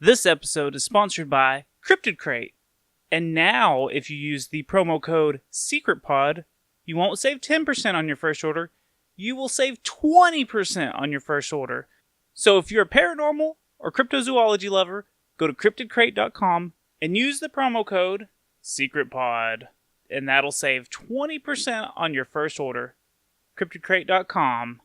This episode is sponsored by Cryptid Crate. And now, if you use the promo code SECRETPOD, you won't save 10% on your first order. You will save 20% on your first order. So if you're a paranormal or cryptozoology lover, go to cryptidcrate.com and use the promo code SECRETPOD. And that'll save 20% on your first order. cryptidcrate.com.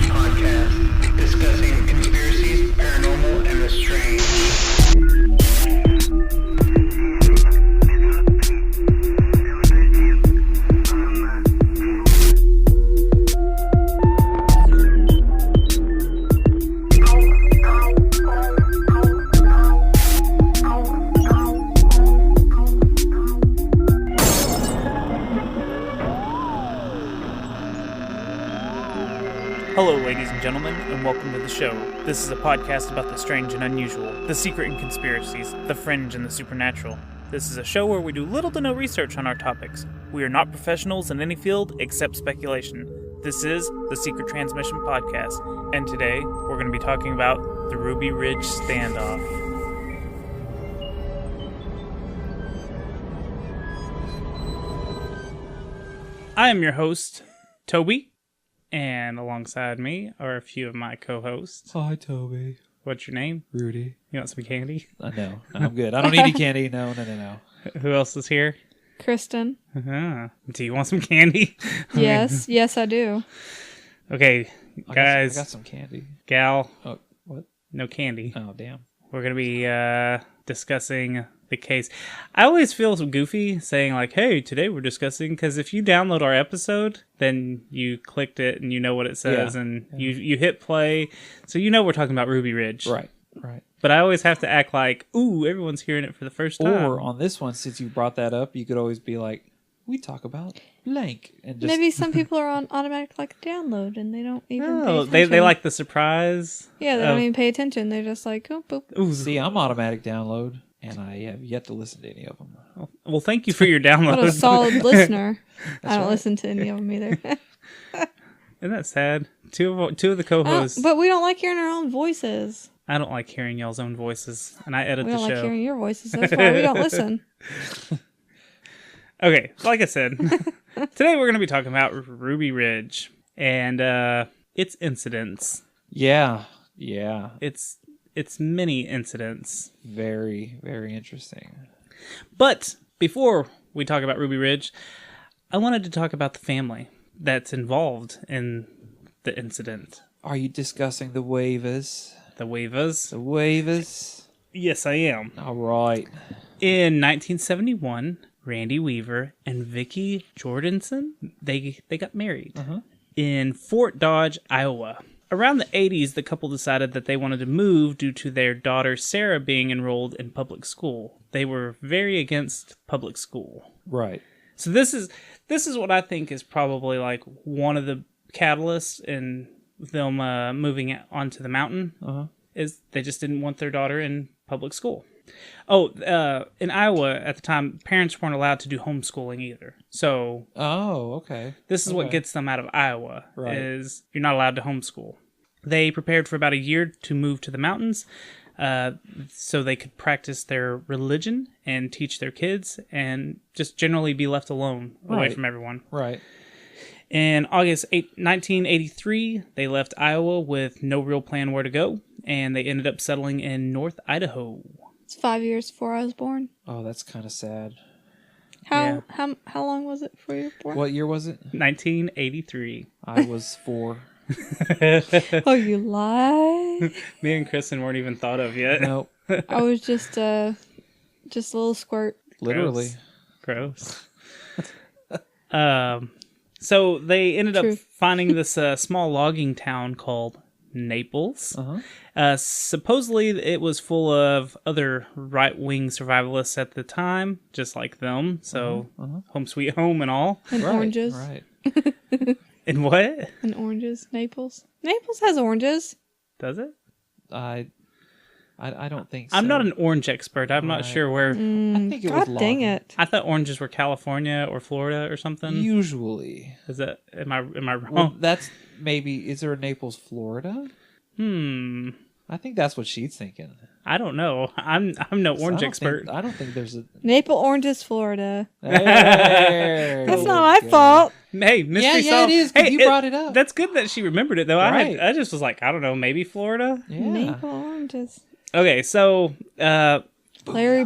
Podcast discussing conspiracies, paranormal, and the strange. Hello, ladies and gentlemen, and welcome to the show. This is a podcast about the strange and unusual, the secret and conspiracies, the fringe and the supernatural. This is a show where we do little to no research on our topics. We are not professionals in any field except speculation. This is the Secret Transmission Podcast, and today we're going to be talking about the Ruby Ridge Standoff. I am your host, Toby. And alongside me are a few of my co-hosts. Hi, Toby. What's your name? Rudy. You want some candy? No, I'm good. I don't need any candy. No. Who else is here? Kristen. Uh-huh. Do you want some candy? Yes, yes, I do. Okay, guys. I got some candy. Gal. Oh, what? No candy. Oh, damn. We're going to be discussing the case. I always feel goofy saying like, hey, today we're discussing, because if you download our episode, then you clicked it and you know what it says, and you hit play, so you know we're talking about Ruby Ridge. Right. But I always have to act like, ooh, everyone's hearing it for the first time. Or on this one, since you brought that up, you could always be like, we talk about blank. And just... Maybe some people are on automatic like download and they don't even pay Oh, attention. they like the surprise. Yeah, they don't even pay attention. They're just like, oh, boop. Ooh, see, I'm automatic download, and I have yet to listen to any of them. Well, thank you for your download. What a solid listener. I don't right. listen to any of them either. Isn't that sad? Two of the co-hosts. But we don't like hearing our own voices. I don't like hearing y'all's own voices, and I edit We the don't show. like hearing your voices. That's why we don't listen. Okay, like I said, today we're going to be talking about Ruby Ridge and its incidents. Yeah. It's many incidents. Very, very interesting. But before we talk about Ruby Ridge, I wanted to talk about the family that's involved in the incident. Are you discussing the waivers? The Waivas? The waivers? Yes, I am. All right. In 1971, Randy Weaver and Vicki Jordanson, they got married in Fort Dodge, Iowa. Around the 80s, the couple decided that they wanted to move due to their daughter Sarah being enrolled in public school. They were very against public school. Right. So this is what I think is probably like one of the catalysts in them moving onto the mountain. Is they just didn't want their daughter in public school. Oh, in Iowa at the time, parents weren't allowed to do homeschooling either. So, okay. This is what gets them out of Iowa, right. Is you're not allowed to homeschool. They prepared for about a year to move to the mountains so they could practice their religion and teach their kids and just generally be left alone away from everyone. Right. In August 1983, they left Iowa with no real plan where to go, and they ended up settling in North Idaho. It's 5 years before I was born. Oh, that's kind of sad. How long was it before you were born? What year was it? 1983. I was 4. Oh, you lie. Me and Kristen weren't even thought of yet. Nope. I was just a little squirt. Literally. Gross. So they ended up finding this small logging town called Naples. Supposedly it was full of other right-wing survivalists at the time, just like them. So home sweet home and all. And oranges. Right. And what? And oranges. Naples. Naples has oranges. Does it? I I don't think so. I'm not an orange expert. I'm not Right. sure where. I think it was God dang logging. it. I thought oranges were California or Florida or something. Usually. Is that am I wrong? Well, that's maybe. Is there a Naples, Florida? I think that's what she's thinking. I don't know. I'm no So orange expert. I don't think there's a. Maple Oranges, Florida. There That's you not my go. fault. Hey, mystery Yeah, solved. it is, 'cause Hey, you brought it up. That's good that she remembered it though. Right. I just was like, I don't know, maybe Florida. Yeah. Maple Oranges. Okay, so Larry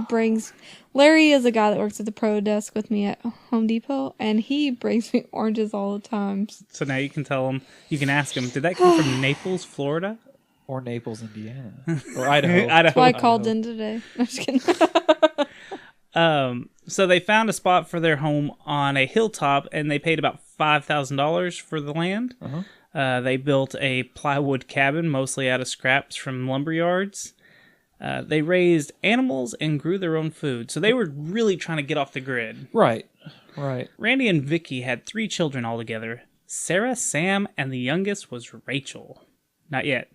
is a guy that works at the pro desk with me at Home Depot, and he brings me oranges all the time. so now you can tell him, you can ask him, did that come from Naples, Florida? Or Naples, Indiana. Or Idaho. That's why I called in today. I'm just kidding. So they found a spot for their home on a hilltop, and they paid about $5,000 for the land. They built a plywood cabin, mostly out of scraps from lumber yards. They raised animals and grew their own food. So they were really trying to get off the grid. Right. Randy and Vicky had 3 children altogether. Sarah, Sam, and the youngest was Rachel. Not yet.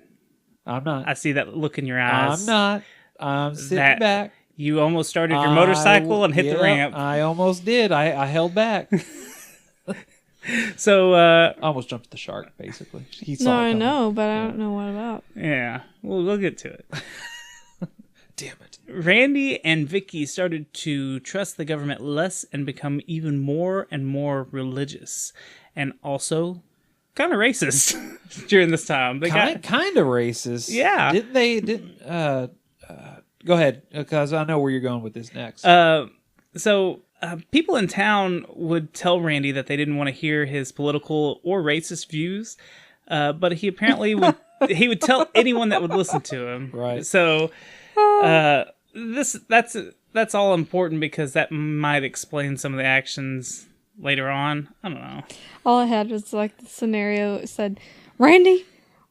I'm not. I see that look in your eyes. I'm not. I'm sitting That- back. You almost started your motorcycle and hit the ramp. I almost did. I held back. So, I almost jumped the shark, basically. He saw No, it I coming. know, but I don't know what about. yeah, we'll get to it. Damn it. Randy and Vicky started to trust the government less and become even more and more religious, and also kind of racist during this time. They Kind of racist. Yeah. Didn't they? Go ahead, because I know where you're going with this next. So people in town would tell Randy that they didn't want to hear his political or racist views, but he apparently would. He would tell anyone that would listen to him. Right. So that's all important because that might explain some of the actions later on. I don't know. All I had was like the scenario. It said, Randy,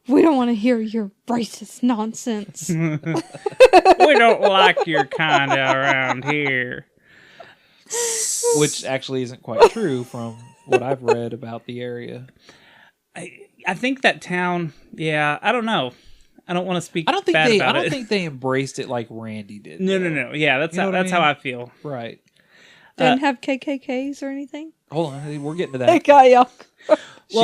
we don't want to hear your racist nonsense. We don't like your kind around here. Which actually isn't quite true from what I've read about the area. I think that town. Yeah, I don't know. I don't want to speak. I don't think bad they. about I don't it. think they embraced it like Randy did. No. Yeah, that's You know what I how mean? I feel. Right. Didn't have KKKs or anything. Hold on, we're getting to Hey, that. Kyle.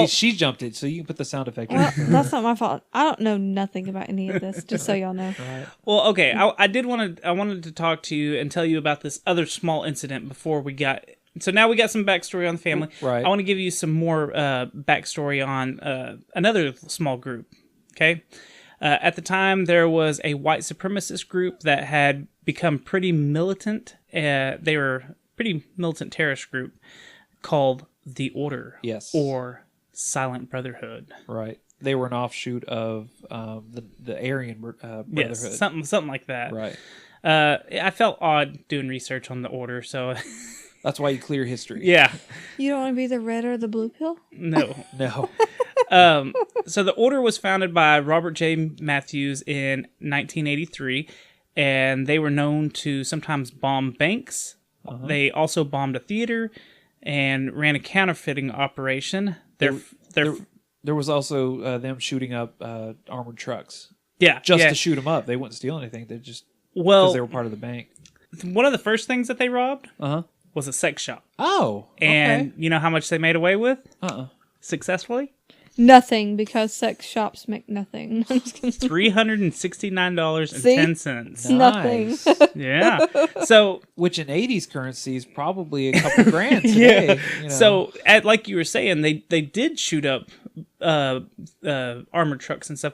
She jumped it, so you can put the sound effect. Well, that's not my fault. I don't know nothing about any of this, just so y'all know. Right. Well, okay. I wanted to talk to you and tell you about this other small incident before we got. So now we got some backstory on the family. Right. I want to give you some more backstory on another small group. Okay. At the time, there was a white supremacist group that had become pretty militant. They were a pretty militant terrorist group called the Order. Yes. Or Silent Brotherhood. Right. They were an offshoot of the Aryan Brotherhood. Yes, something like that. Right. I felt odd doing research on the Order, so That's why you clear history. yeah, You don't want to be the red or the blue pill? no. No. So the Order was founded by Robert J. Matthews in 1983, and they were known to sometimes bomb banks. They also bombed a theater and ran a counterfeiting operation. There was also them shooting up armored trucks yeah, just yeah. to shoot them up. They wouldn't steal anything. They just because Well, they were part of the bank. one of the first things that they robbed Uh huh. was a sex shop. Oh. And you know how much they made away with successfely? Nothing, because sex shops make nothing. I'm just kidding. $369.10. Nothing. Nice. Yeah. So Which in 80s currency is probably a couple grand today. You know. So, like you were saying, they did shoot up armored trucks and stuff,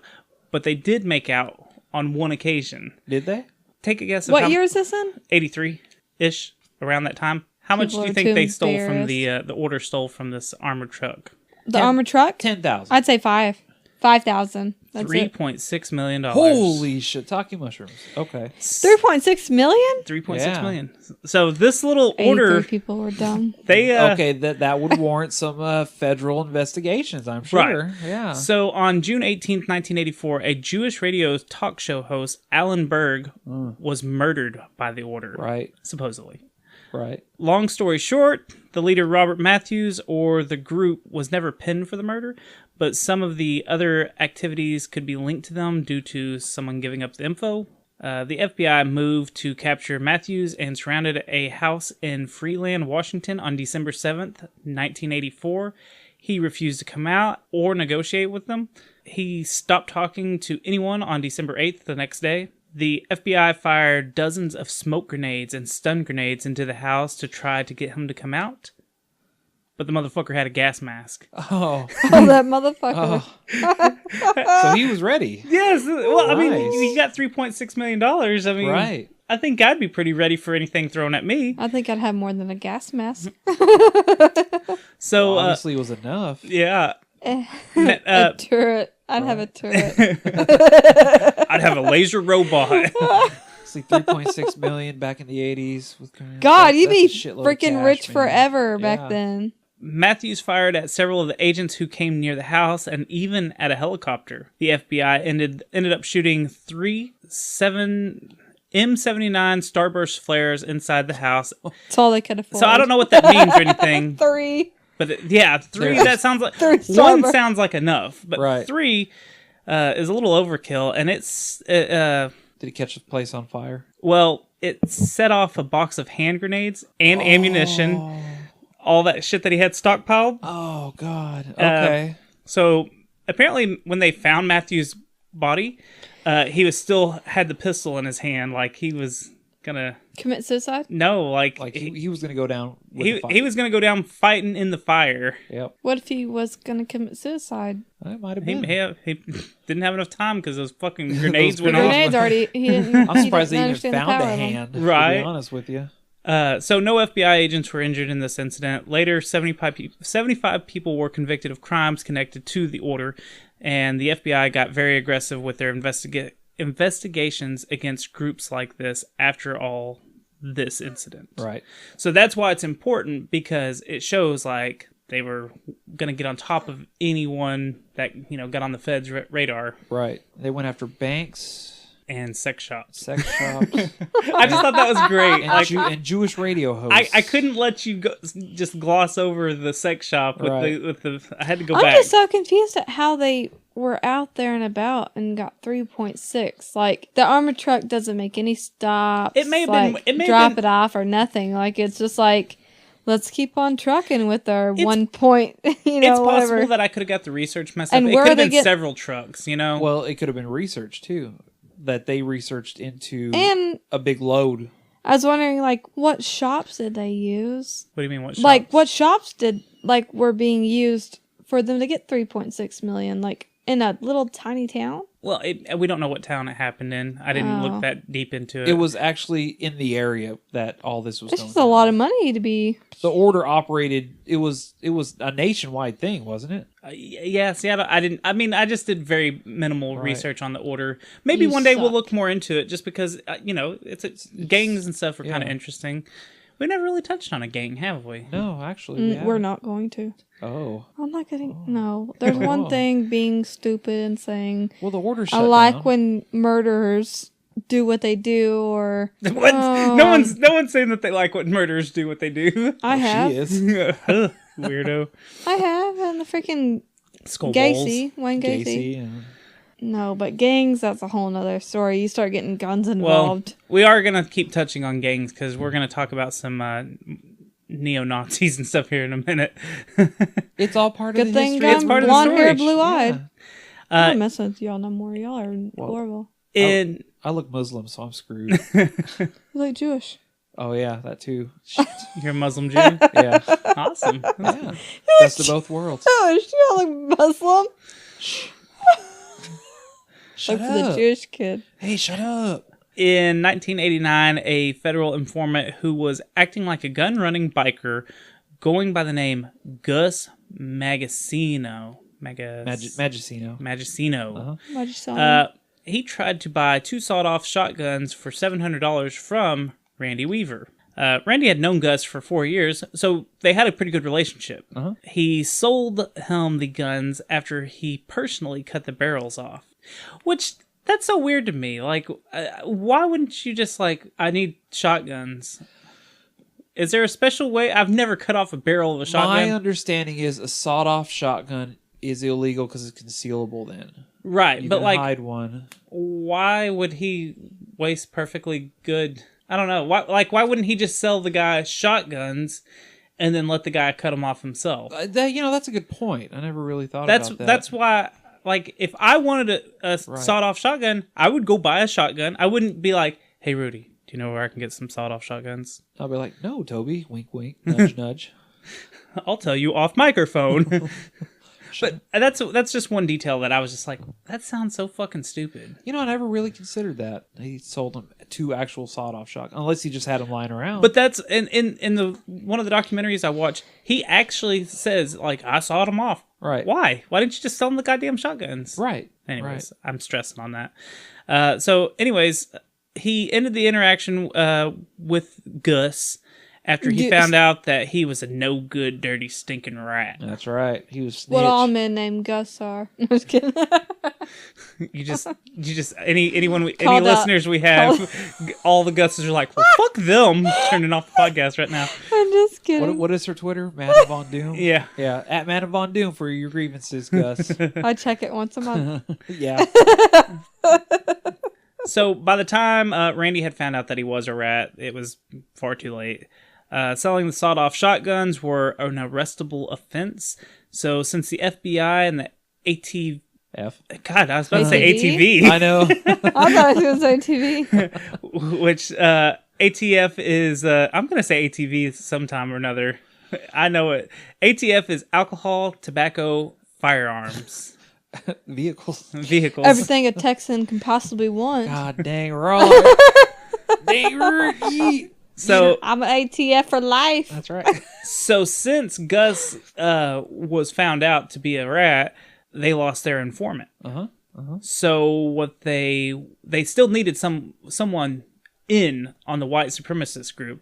but they did make out on one occasion. Did they? Take a guess. Of What year is this in? 83-ish, around that time. How much People do you are think too they stole from embarrassed. the Order stole from this armored truck? The armored truck? 10,000. I'd say 5,000. That's it. $3.6 million. Holy shiitake mushrooms. Okay. 3.6 million? $3.6 Yeah. million. So this little 83 Order, people were dumb. they Okay, that would warrant some federal investigations, I'm sure. Right. Yeah. So on June 18th, 1984, a Jewish radio talk show host, Alan Berg, was murdered by the Order. Right. Supposedly. Right. Long story short, the leader Robert Matthews or the group was never pinned for the murder, but some of the other activities could be linked to them due to someone giving up the info. The FBI moved to capture Matthews and surrounded a house in Freeland, Washington on December 7th, 1984. He refused to come out or negotiate with them. He stopped talking to anyone on December 8th, the next day. The FBI fired dozens of smoke grenades and stun grenades into the house to try to get him to come out. But the motherfucker had a gas mask. Oh. Oh, that motherfucker. So he was ready. Yes. Well, I mean, Nice. you got $3.6 million. I mean, Right. I think I'd be pretty ready for anything thrown at me. I think I'd have more than a gas mask. So, Obviously, it was enough. yeah. A turret. I'd have a turret. I'd have a laser robot. See, 3.6 million back in the 80s. God, you'd be that's a shitload of freaking cash, rich man. forever Yeah. back then. Matthews fired at several of the agents who came near the house and even at a helicopter. The FBI ended up shooting 3 M79 Starburst flares inside the house. That's all they could afford. So I don't know what that means or anything. 3. But yeah, 3, that sounds like... 3 1 Starburst. sounds like enough, but Right. 3 is a little overkill, and it's... Did he catch the place on fire? well, it set off a box of hand grenades and ammunition, all that shit that he had stockpiled. Oh, God. Okay. So apparently, when they found Matthew's body, he was still had the pistol in his hand, like he was gonna Commit suicide? like he was going to go down with the fire. he was gonna go down fighting in the fire. Yep. What if he was going to commit suicide? That might have He, been. he didn't have enough time because those fucking grenades went grenades. off. Grenades already. He didn't. I'm surprised he they didn't even understand the found power a of them. hand, to Right. be honest with you. So no FBI agents were injured in this incident. Later, 75 people were convicted of crimes connected to the order, and the FBI got very aggressive with their investigations against groups like this after all this incident. Right. So that's why it's important, because it shows like they were going to get on top of anyone that, got on the feds' radar. Right. They went after banks, And sex shops. sex shops, I just thought that was great. and, Like, and Jewish radio hosts. I couldn't let you just gloss over the sex shop with Right. the. I had to go I'm back. just so confused at how they were out there and about and got 3.6. Like, the armored truck doesn't make any stops. It may have been- like, it may have drop been- it off or nothing. Like, it's just like, let's keep on trucking with our 1 point, It's whatever. possible that I could have got the research messed up. And It where could have they been get- several trucks, Well, it could have been research too, that they researched into And a big load. I was wondering, like, what shops did they use? What do you mean? What? Like, shops? what shops were being used for them to get 3.6 million? Like, in a little tiny town? Well, we don't know what town it happened in. I didn't Oh. look that deep into it. It was actually in the area that all this was It's going just a lot of money to be. The order operated. It was a nationwide thing, wasn't it? Yes, yeah. I didn't. I mean, I just did very minimal Right. research on the order. Maybe You one day we'll suck. look more into it, just because it's gangs and stuff are kind of Yeah. interesting. We never really touched on a gang, have we? No, actually, We're haven't. not going to. Oh, I'm not getting. No. There's Oh. one thing being stupid and saying, well, the order I shut like down. when murderers do what they do, or. What? Oh. No one's saying that they like what murderers do what they do. I have. She is Weirdo. I have, and the freaking Skull balls. Wayne Gacy. Gacy. And No, but gangs, that's a whole nother story. You start getting guns Well, involved. we are going to keep touching on gangs because we're going to talk about some neo-Nazis and stuff here in a minute. it's all part Good of the thing history. It's I'm part of the blonde hair, story. blue eyed. Yeah. I'm not messing with y'all no more. Y'all are horrible. In I look Muslim, so I'm screwed. You look Jewish. Oh yeah, that too. You're a Muslim Jew? Yeah, Awesome. yeah. Best of both worlds. Oh, y'all look Muslim. Shut Look for the up. Jewish kid. Hey, shut up. In 1989, a federal informant who was acting like a gun-running biker going by the name Gus Magacino. Magicino. Magicino. Uh-huh. Why'd you sell him? He tried to buy 2 sawed-off shotguns for $700 from Randy Weaver. Randy had known Gus for 4 years, so they had a pretty good relationship. Uh-huh. He sold him the guns after he personally cut the barrels off. Which, that's so weird to me. Like, why wouldn't you just, I need shotguns? Is there a special way? I've never cut off a barrel of a shotgun. My understanding is a sawed-off shotgun is illegal because it's concealable. Then Right, you but can hide one. why would he waste perfectly good. I don't know. Why wouldn't he just sell the guy shotguns and then let the guy cut them off himself? That's a good point. I never really thought about that. That's why. Like, if I wanted a sawed-off shotgun, I would go buy a shotgun. I wouldn't be like, "Hey, Rudy, do you know where I can get some sawed-off shotguns?" I'll be like, "No, Toby, wink, wink, nudge, nudge." I'll tell you off microphone. But that's just one detail that I was just like, that sounds so fucking stupid. You know, I never really considered that. He sold him 2 actual sawed-off shotguns, unless he just had them lying around. But that's in the one of the documentaries I watched, he actually says, like, I sawed them off. Right. Why? Why didn't you just sell them the goddamn shotguns? Right. Anyways, I'm stressing on that. So, anyways, he ended the interaction with Gus after he found out that he was a no good, dirty, stinking rat. That's right. He was snitch. What all men named Gus are. I'm just kidding. You just any Called out. listeners we have, all the Gusses are like, well, fuck them. Turning off the podcast right now. I'm just kidding. What is her Twitter? Madam Von Doom? Yeah. Yeah, at Madam Von Doom for your grievances, Gus. I check it once a month. Yeah. So by the time Randy had found out that he was a rat, it was far too late. Selling the sawed-off shotguns were an arrestable offense. So since the FBI and the God, I was about to say ATV. I know. I thought I was going to say TV. Which ATF is, I'm going to say ATV sometime or another. I know it. ATF is alcohol, tobacco, firearms. Vehicles. Everything a Texan can possibly want. God dang, we're all like, dang, Rudy. So I'm an ATF for life. That's right. So since Gus was found out to be a rat, they lost their informant. So what they still needed someone in on the white supremacist group.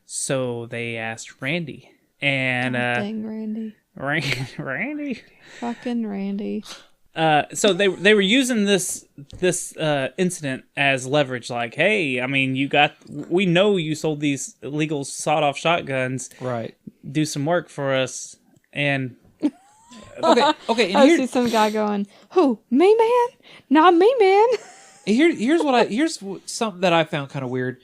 So they asked Randy. And Dang Randy. Randy. Fucking Randy. So they were using this incident as leverage, like, hey, I mean, we know you sold these illegal sawed-off shotguns. Right. Do some work for us, and okay. And I see some guy going, "Who? Me, man? Not me, man." Here's something that I found kind of weird.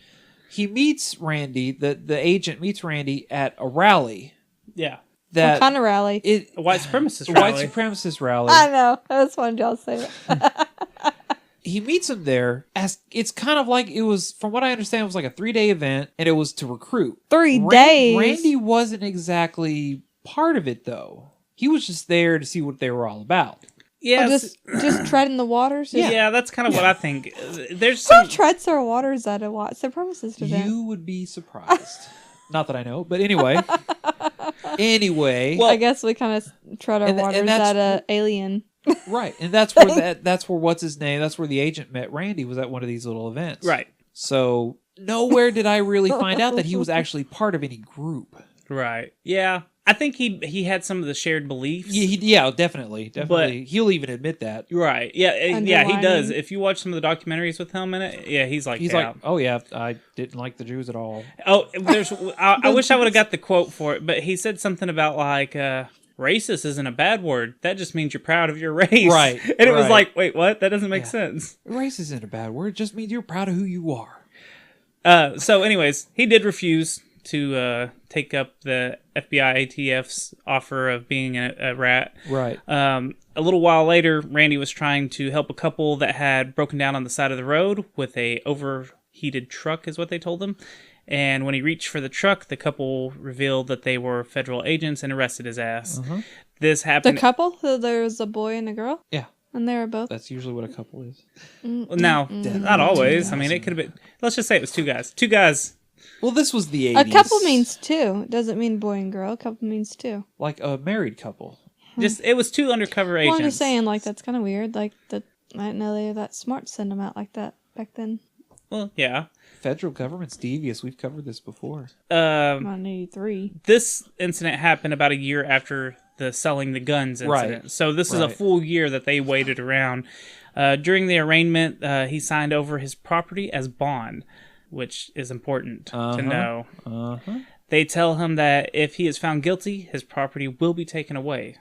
He meets Randy. The agent meets Randy at a rally. yeah, That What kind of rally? a white supremacist a rally. white supremacist rally. I know. I just wanted y'all to say that. He meets him there as it's kind of like it was, from what I understand, it was like a 3-day event, and it was to recruit. 3 days. Randy wasn't exactly part of it though. He was just there to see what they were all about. Yeah, just treading the waters. yeah, that's kind of what I think. There's Who some. treads their waters at a white supremacist event? You would be surprised. Not that I know, but anyway. Well, I guess we kind of tread our and waters that's- at a alien. Right, and that's where that's where what's his name? That's where the agent met Randy, was at one of these little events. Right. So nowhere did I really find out that he was actually part of any group. Right. Yeah. I think he had some of the shared beliefs. Yeah, definitely. He'll even admit that. Right. Yeah. Yeah. He Underlining. does. If you watch some of the documentaries with him in it, yeah, he's like, oh yeah, I didn't like the Jews at all. oh, I wish I would have got the quote for it, but he said something about like, racist isn't a bad word. That just means you're proud of your race. Right. And it was right. like, wait, what? That doesn't make sense. Race isn't a bad word. It just means you're proud of who you are. So anyways, he did refuse to take up the FBI ATF's offer of being a rat. Right. A little while later, Randy was trying to help a couple that had broken down on the side of the road with a overheated truck, is what they told him. And when he reached for the truck, the couple revealed that they were federal agents and arrested his ass. This The happened. couple? So there was a boy and a girl? Yeah. And they were both? That's usually what a couple is. Now, not always. I mean, it could have been. Let's just say it was two guys. Two guys. Well, this was the 80s. A couple means two. It doesn't mean boy and girl. A couple means two. like a married couple. It was two undercover agents. Well, I'm just saying, like, that's kind of weird. Like, I didn't know they were that smart to send them out like that back then. Well, yeah. Federal government's devious. We've covered this before. I'm on 83. This incident happened about a year after the selling the guns incident. Right. So this is a full year that they waited around. During the arraignment, he signed over his property as bond, which is important to know. They tell him that if he is found guilty, his property will be taken away.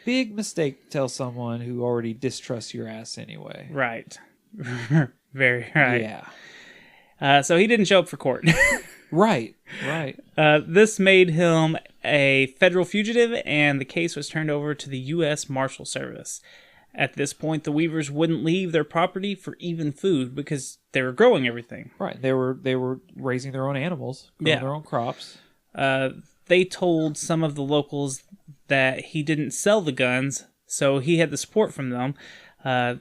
Big mistake to tell someone who already distrusts your ass anyway. Right. Very right. Yeah. So he didn't show up for court. Right. This made him a federal fugitive, and the case was turned over to the U.S. Marshal Service. At this point, the Weavers wouldn't leave their property for even food because they were growing everything. Right. They were raising their own animals, growing their own crops. They told some of the locals that he didn't sell the guns, so he had the support from them.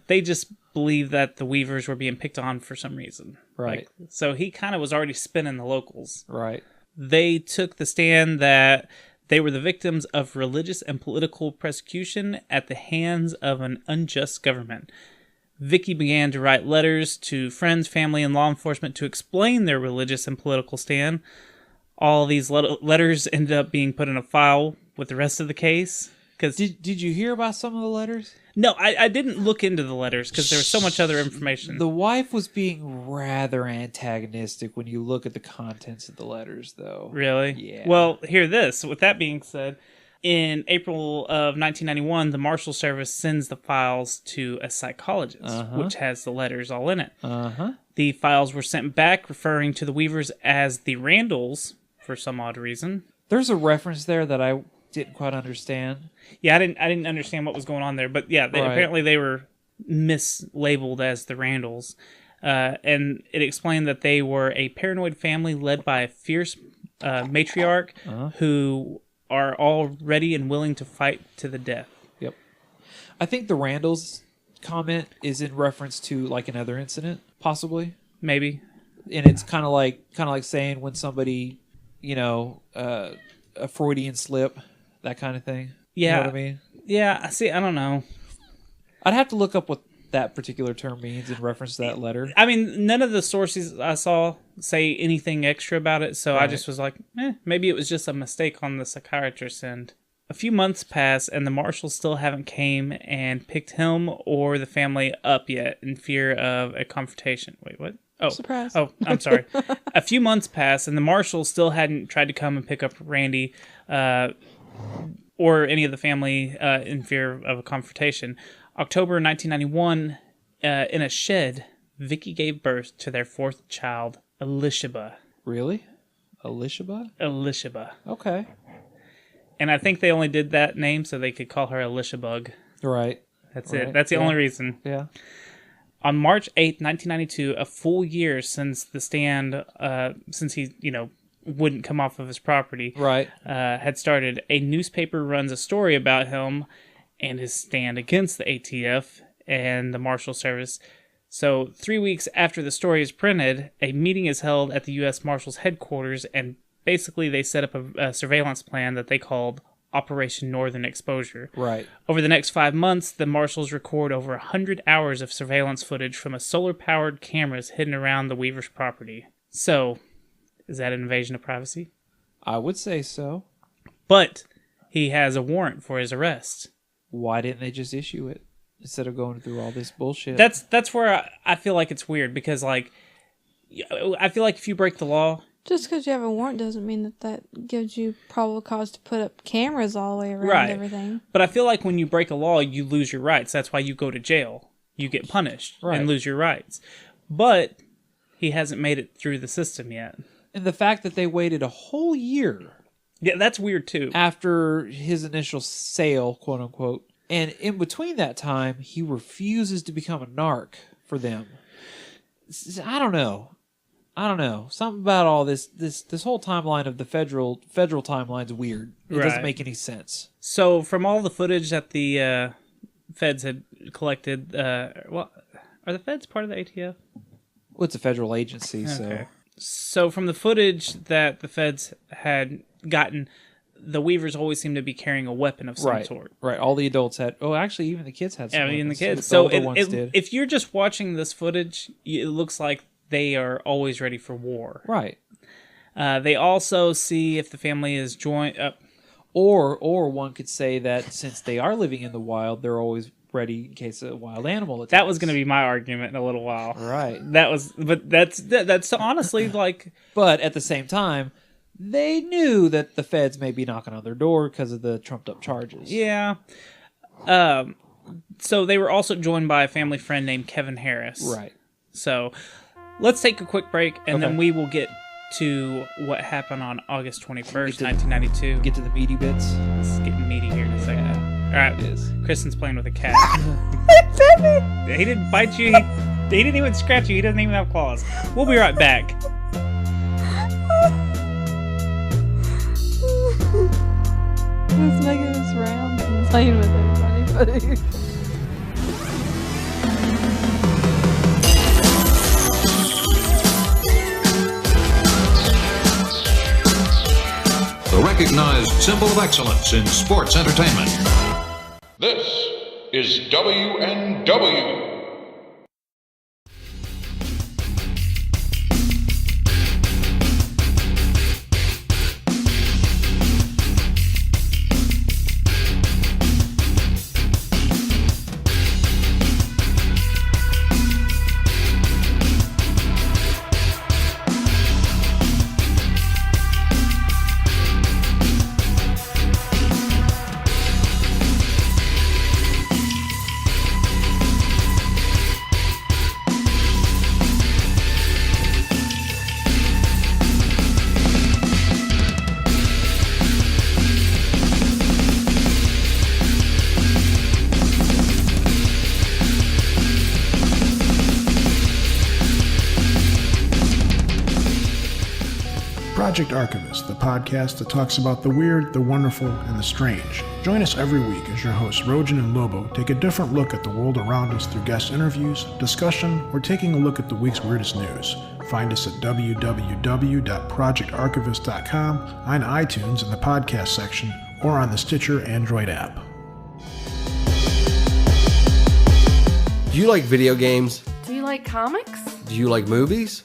They just believed that the Weavers were being picked on for some reason. Right. So he kind of was already spinning the locals. Right. They took the stand that they were the victims of religious and political persecution at the hands of an unjust government. Vicky began to write letters to friends, family, and law enforcement to explain their religious and political stand. All these letters ended up being put in a file with the rest of the case. Did you hear about some of the letters? No, I didn't look into the letters because there was so much other information. The wife was being rather antagonistic when you look at the contents of the letters, though. Really? Yeah. Well, hear this. With that being said, in April of 1991, the Marshal Service sends the files to a psychologist, which has the letters all in it. The files were sent back, referring to the Weavers as the Randalls for some odd reason. There's a reference there that I didn't quite understand. Yeah, I didn't understand what was going on there, but yeah, apparently they were mislabeled as the Randalls, and it explained that they were a paranoid family led by a fierce matriarch who are all ready and willing to fight to the death. Yep. I think the Randalls comment is in reference to like another incident, possibly. Maybe. And it's kind of like saying when somebody, a Freudian slip, that kind of thing. Yeah. You know what I mean? Yeah, see, I don't know. I'd have to look up what that particular term means in reference to that letter. I mean, none of the sources I saw say anything extra about it, so I just was like, maybe it was just a mistake on the psychiatrist's end. A few months pass, and the marshals still haven't came and picked him or the family up yet in fear of a confrontation. Wait, what? Oh, Surprise. Oh, I'm sorry. A few months pass, and the marshals still hadn't tried to come and pick up Randy or any of the family in fear of a confrontation. October 1991, in a shed, Vicky gave birth to their fourth child, Elishaba. Really? Elishaba? Elishaba. Okay. And I think they only did that name so they could call her Elishabug. Right. That's it. That's the only reason. Yeah. On March 8th, 1992, a full year since the stand, since he, wouldn't come off of his property, right, had started, a newspaper runs a story about him and his stand against the ATF and the Marshal Service. So 3 weeks after the story is printed, a meeting is held at the U.S. Marshal's headquarters, and basically they set up a surveillance plan that they called Operation Northern Exposure. Right. Over the next 5 months, the Marshals record over 100 hours of surveillance footage from a solar-powered cameras hidden around the Weaver's property. So, is that an invasion of privacy? I would say so. But he has a warrant for his arrest. Why didn't they just issue it instead of going through all this bullshit? That's where I feel like it's weird, because I feel like if you break the law... Just because you have a warrant doesn't mean that gives you probable cause to put up cameras all the way around everything. But I feel like when you break a law, you lose your rights. That's why you go to jail. You get punished and lose your rights. But he hasn't made it through the system yet. And the fact that they waited a whole year... Yeah, that's weird too. After his initial sale, quote unquote. And in between that time, he refuses to become a narc for them. I don't know. Something about all this whole timeline of the federal timeline's weird. It doesn't make any sense. So from all the footage that the feds had collected, are the feds part of the ATF? Well, it's a federal agency, So from the footage that the feds had gotten, the Weavers always seemed to be carrying a weapon of some sort. Right. All the adults had. Oh, actually, even the kids had some weapons. Even the kids. So if you're just watching this footage, it looks like they are always ready for war. Right. They also see if the family is joined up. Or one could say that since they are living in the wild, they're always ready in case a wild animal attacks. That was going to be my argument in a little while. Right. But that's honestly like. But at the same time, they knew that the feds may be knocking on their door because of the trumped up charges. Yeah. So they were also joined by a family friend named Kevin Harris. Right. So let's take a quick break, and then Okay. we will get to what happened on August 21st, 1992. Get to the meaty bits. It's getting meaty here in a second. Yeah, All right, it is. Kristen's playing with a cat. He didn't bite you. He didn't even scratch you. He doesn't even have claws. We'll be right back. He's making this round and playing with everybody. The recognized symbol of excellence in sports entertainment. This is WNW. Project Archivist, the podcast that talks about the weird, the wonderful, and the strange. Join us every week as your hosts Rojan and Lobo take a different look at the world around us through guest interviews, discussion, or taking a look at the week's weirdest news. Find us at www.projectarchivist.com, on iTunes in the podcast section, or on the Stitcher Android app. Do you like video games? Do you like comics? Do you like movies?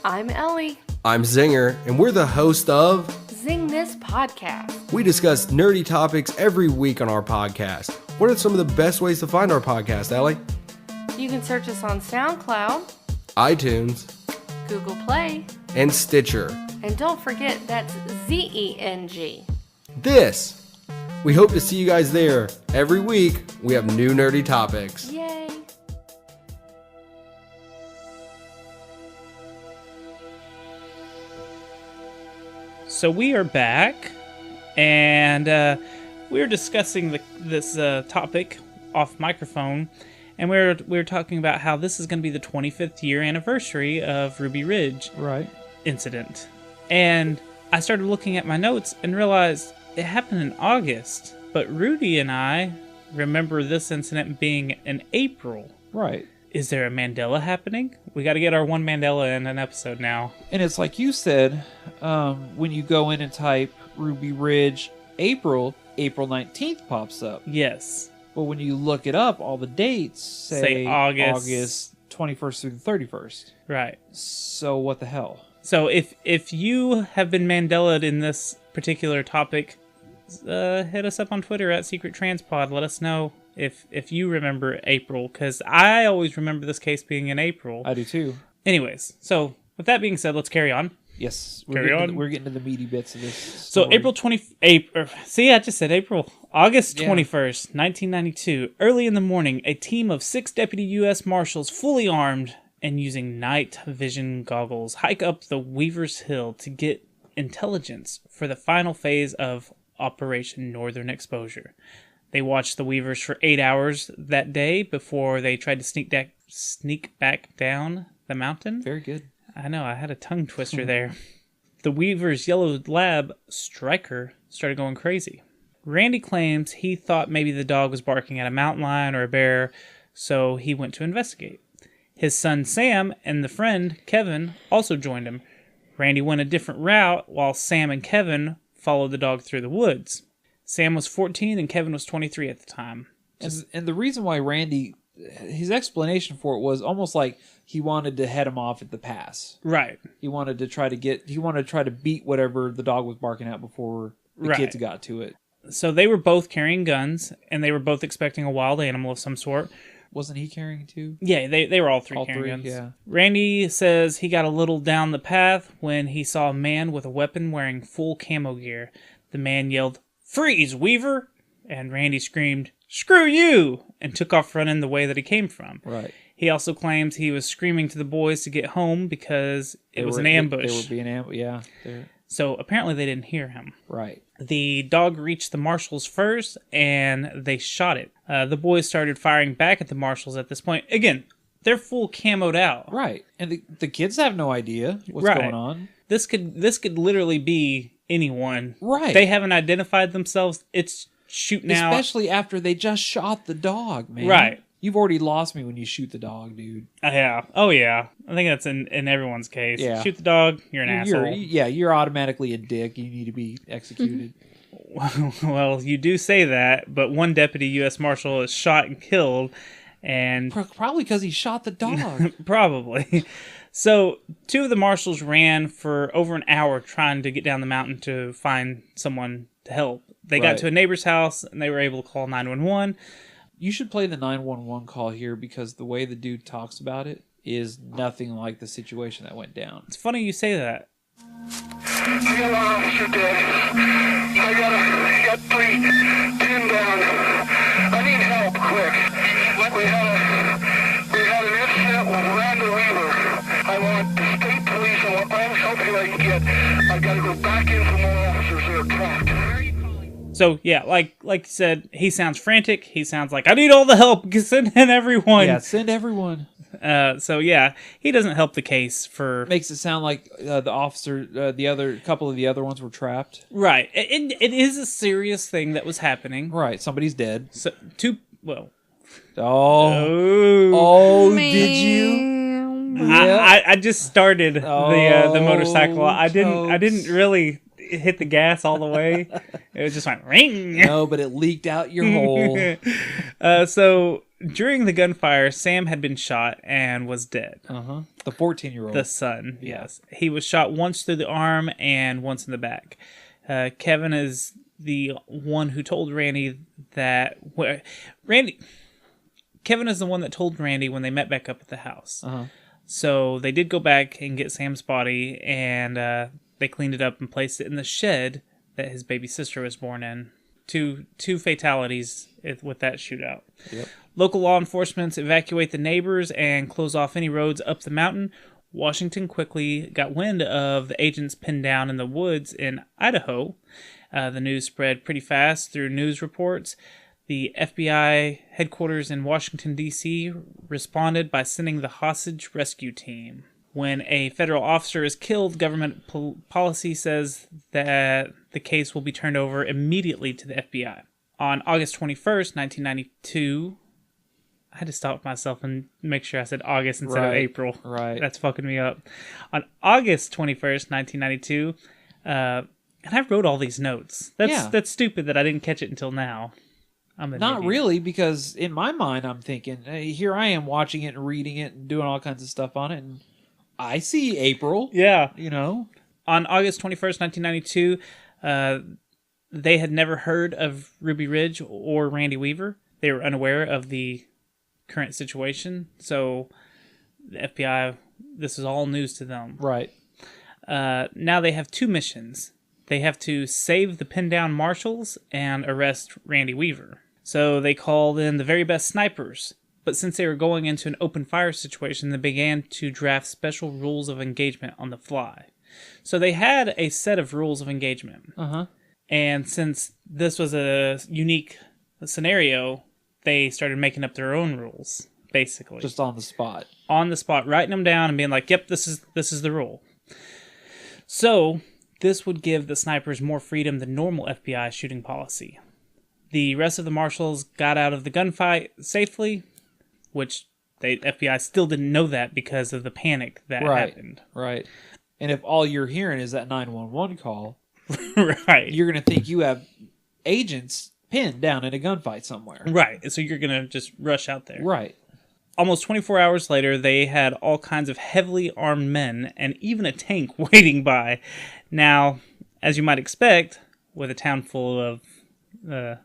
I'm Ellie. I'm Zinger, and we're the host of Zing This Podcast. We discuss nerdy topics every week on our podcast. What are some of the best ways to find our podcast, Ellie? You can search us on SoundCloud, iTunes, Google Play, and Stitcher. and don't forget that's ZENG. This! We hope to see you guys there. Every week, we have new nerdy topics. Yay! So we are back, and we were discussing this topic off microphone, and we were talking about how this is going to be the 25th year anniversary of Ruby Ridge Right. incident. And I started looking at my notes and realized it happened in August, but Rudy and I remember this incident being in April. Right. Is there a Mandela happening? We got to get our one Mandela in an episode now. And it's like you said, when you go in and type Ruby Ridge April 19th pops up. Yes. But when you look it up, all the dates say August 21st through the 31st. Right. So what the hell? So if you have been Mandela'd in this particular topic, hit us up on Twitter at Secret Transpod. Let us know if you remember April, because I always remember this case being in April. I do too. Anyways, so with that being said, let's carry on. Yes. Carry on. We're getting to the meaty bits of this So story. April 28th, see, I just said April. August Yeah. 21st, 1992. Early in the morning, a team of 6 deputy U.S. Marshals, fully armed and using night vision goggles, hike up the Weaver's Hill to get intelligence for the final phase of Operation Northern Exposure. They watched the Weavers for 8 hours that day before they tried to sneak back down the mountain. Very good. I know, I had a tongue twister there. The Weaver's yellow lab, Stryker, started going crazy. Randy claims he thought maybe the dog was barking at a mountain lion or a bear, so he went to investigate. His son Sam and the friend Kevin also joined him. Randy went a different route while Sam and Kevin followed the dog through the woods. Sam was 14 and Kevin was 23 at the time. And the reason why Randy, his explanation for it was almost like he wanted to head him off at the pass. Right. He wanted to try to beat whatever the dog was barking at before the Right. kids got to it. So they were both carrying guns, and they were both expecting a wild animal of some sort. Wasn't he carrying two? Yeah, they were all three All carrying three, guns. yeah. Randy says he got a little down the path when he saw a man with a weapon wearing full camo gear. The man yelled, "Freeze, Weaver!" And Randy screamed, "Screw you!" and took off running the way that he came from. Right. He also claims he was screaming to the boys to get home because it was an ambush. They were being ambushed. Yeah. So apparently they didn't hear him. Right. The dog reached the marshals first, and they shot it. The boys started firing back at the marshals at this point. Again, they're full camoed out. Right. And the kids have no idea what's Right. going on. This could literally be anyone. Right. They haven't identified themselves. It's shooting out. Especially after they just shot the dog, man. Right. You've already lost me when you shoot the dog, dude. Yeah. Oh, yeah. I think that's in everyone's case. Yeah. Shoot the dog, you're an asshole. You're automatically a dick. You need to be executed. Well, you do say that, but one deputy U.S. Marshal is shot and killed, and Probably because he shot the dog. probably. So, two of the marshals ran for over an hour trying to get down the mountain to find someone to help. They got Right. to a neighbor's house, and they were able to call 911. You should play the 911 call here because the way the dude talks about it is nothing like the situation that went down. It's funny you say that. I got an officer dead. I got 3 pinned down. I need help quick. We had an incident with Randall Weaver. I want the state police. I want all the help here I can get. I got to go back in for more officers that are trapped. So, yeah, like you said, he sounds frantic. He sounds like, I need all the help. Send in everyone. Yeah, send everyone. So, yeah, he doesn't help the case for... Makes it sound like the officer, couple of the other ones were trapped. Right. It is a serious thing that was happening. Right, somebody's dead. So, Oh, did you? I just started the motorcycle. I didn't Totes. really hit the gas all the way. It was just like ring. No, but it leaked out your hole. So during the gunfire, Sam had been shot and was dead. The 14-year-old. The son, yes, he was shot once through the arm and once in the back. Kevin is the one who told Randy that Kevin is the one that told Randy when they met back up at the house. So they did go back and get Sam's body, and they cleaned it up and placed it in the shed that his baby sister was born in. Two fatalities with that shootout. Yep. Local law enforcement evacuate the neighbors and close off any roads up the mountain. Washington quickly got wind of the agents pinned down in the woods in Idaho. The news spread pretty fast through news reports. The FBI headquarters in Washington, D.C. responded by sending the hostage rescue team. When a federal officer is killed, government policy says that the case will be turned over immediately to the FBI. On August 21st, 1992, I had to stop myself and make sure I said August instead of April. Right. That's fucking me up. On August 21st, 1992, and I wrote all these notes. That's stupid that I didn't catch it until now. Not really, because in my mind, I'm thinking, hey, here I am watching it and reading it and doing all kinds of stuff on it, and I see April. Yeah. You know? On August 21st, 1992, they had never heard of Ruby Ridge or Randy Weaver. They were unaware of the current situation, so the FBI, this is all news to them. Right. Now they have two missions. They have to save the pinned down marshals and arrest Randy Weaver. So they called in the very best snipers. But since they were going into an open fire situation, they began to draft special rules of engagement on the fly. So they had a set of rules of engagement. And since this was a unique scenario, they started making up their own rules, basically. Just on the spot. On the spot, writing them down and being like, yep, this is the rule. So this would give the snipers more freedom than normal FBI shooting policy. The rest of the marshals got out of the gunfight safely, which the FBI still didn't know that because of the panic that happened. Right. And if all you're hearing is that 911 call, right, you're going to think you have agents pinned down in a gunfight somewhere. Right. So you're going to just rush out there. Right. Almost 24 hours later, they had all kinds of heavily armed men and even a tank waiting by. Now, as you might expect, with a town full of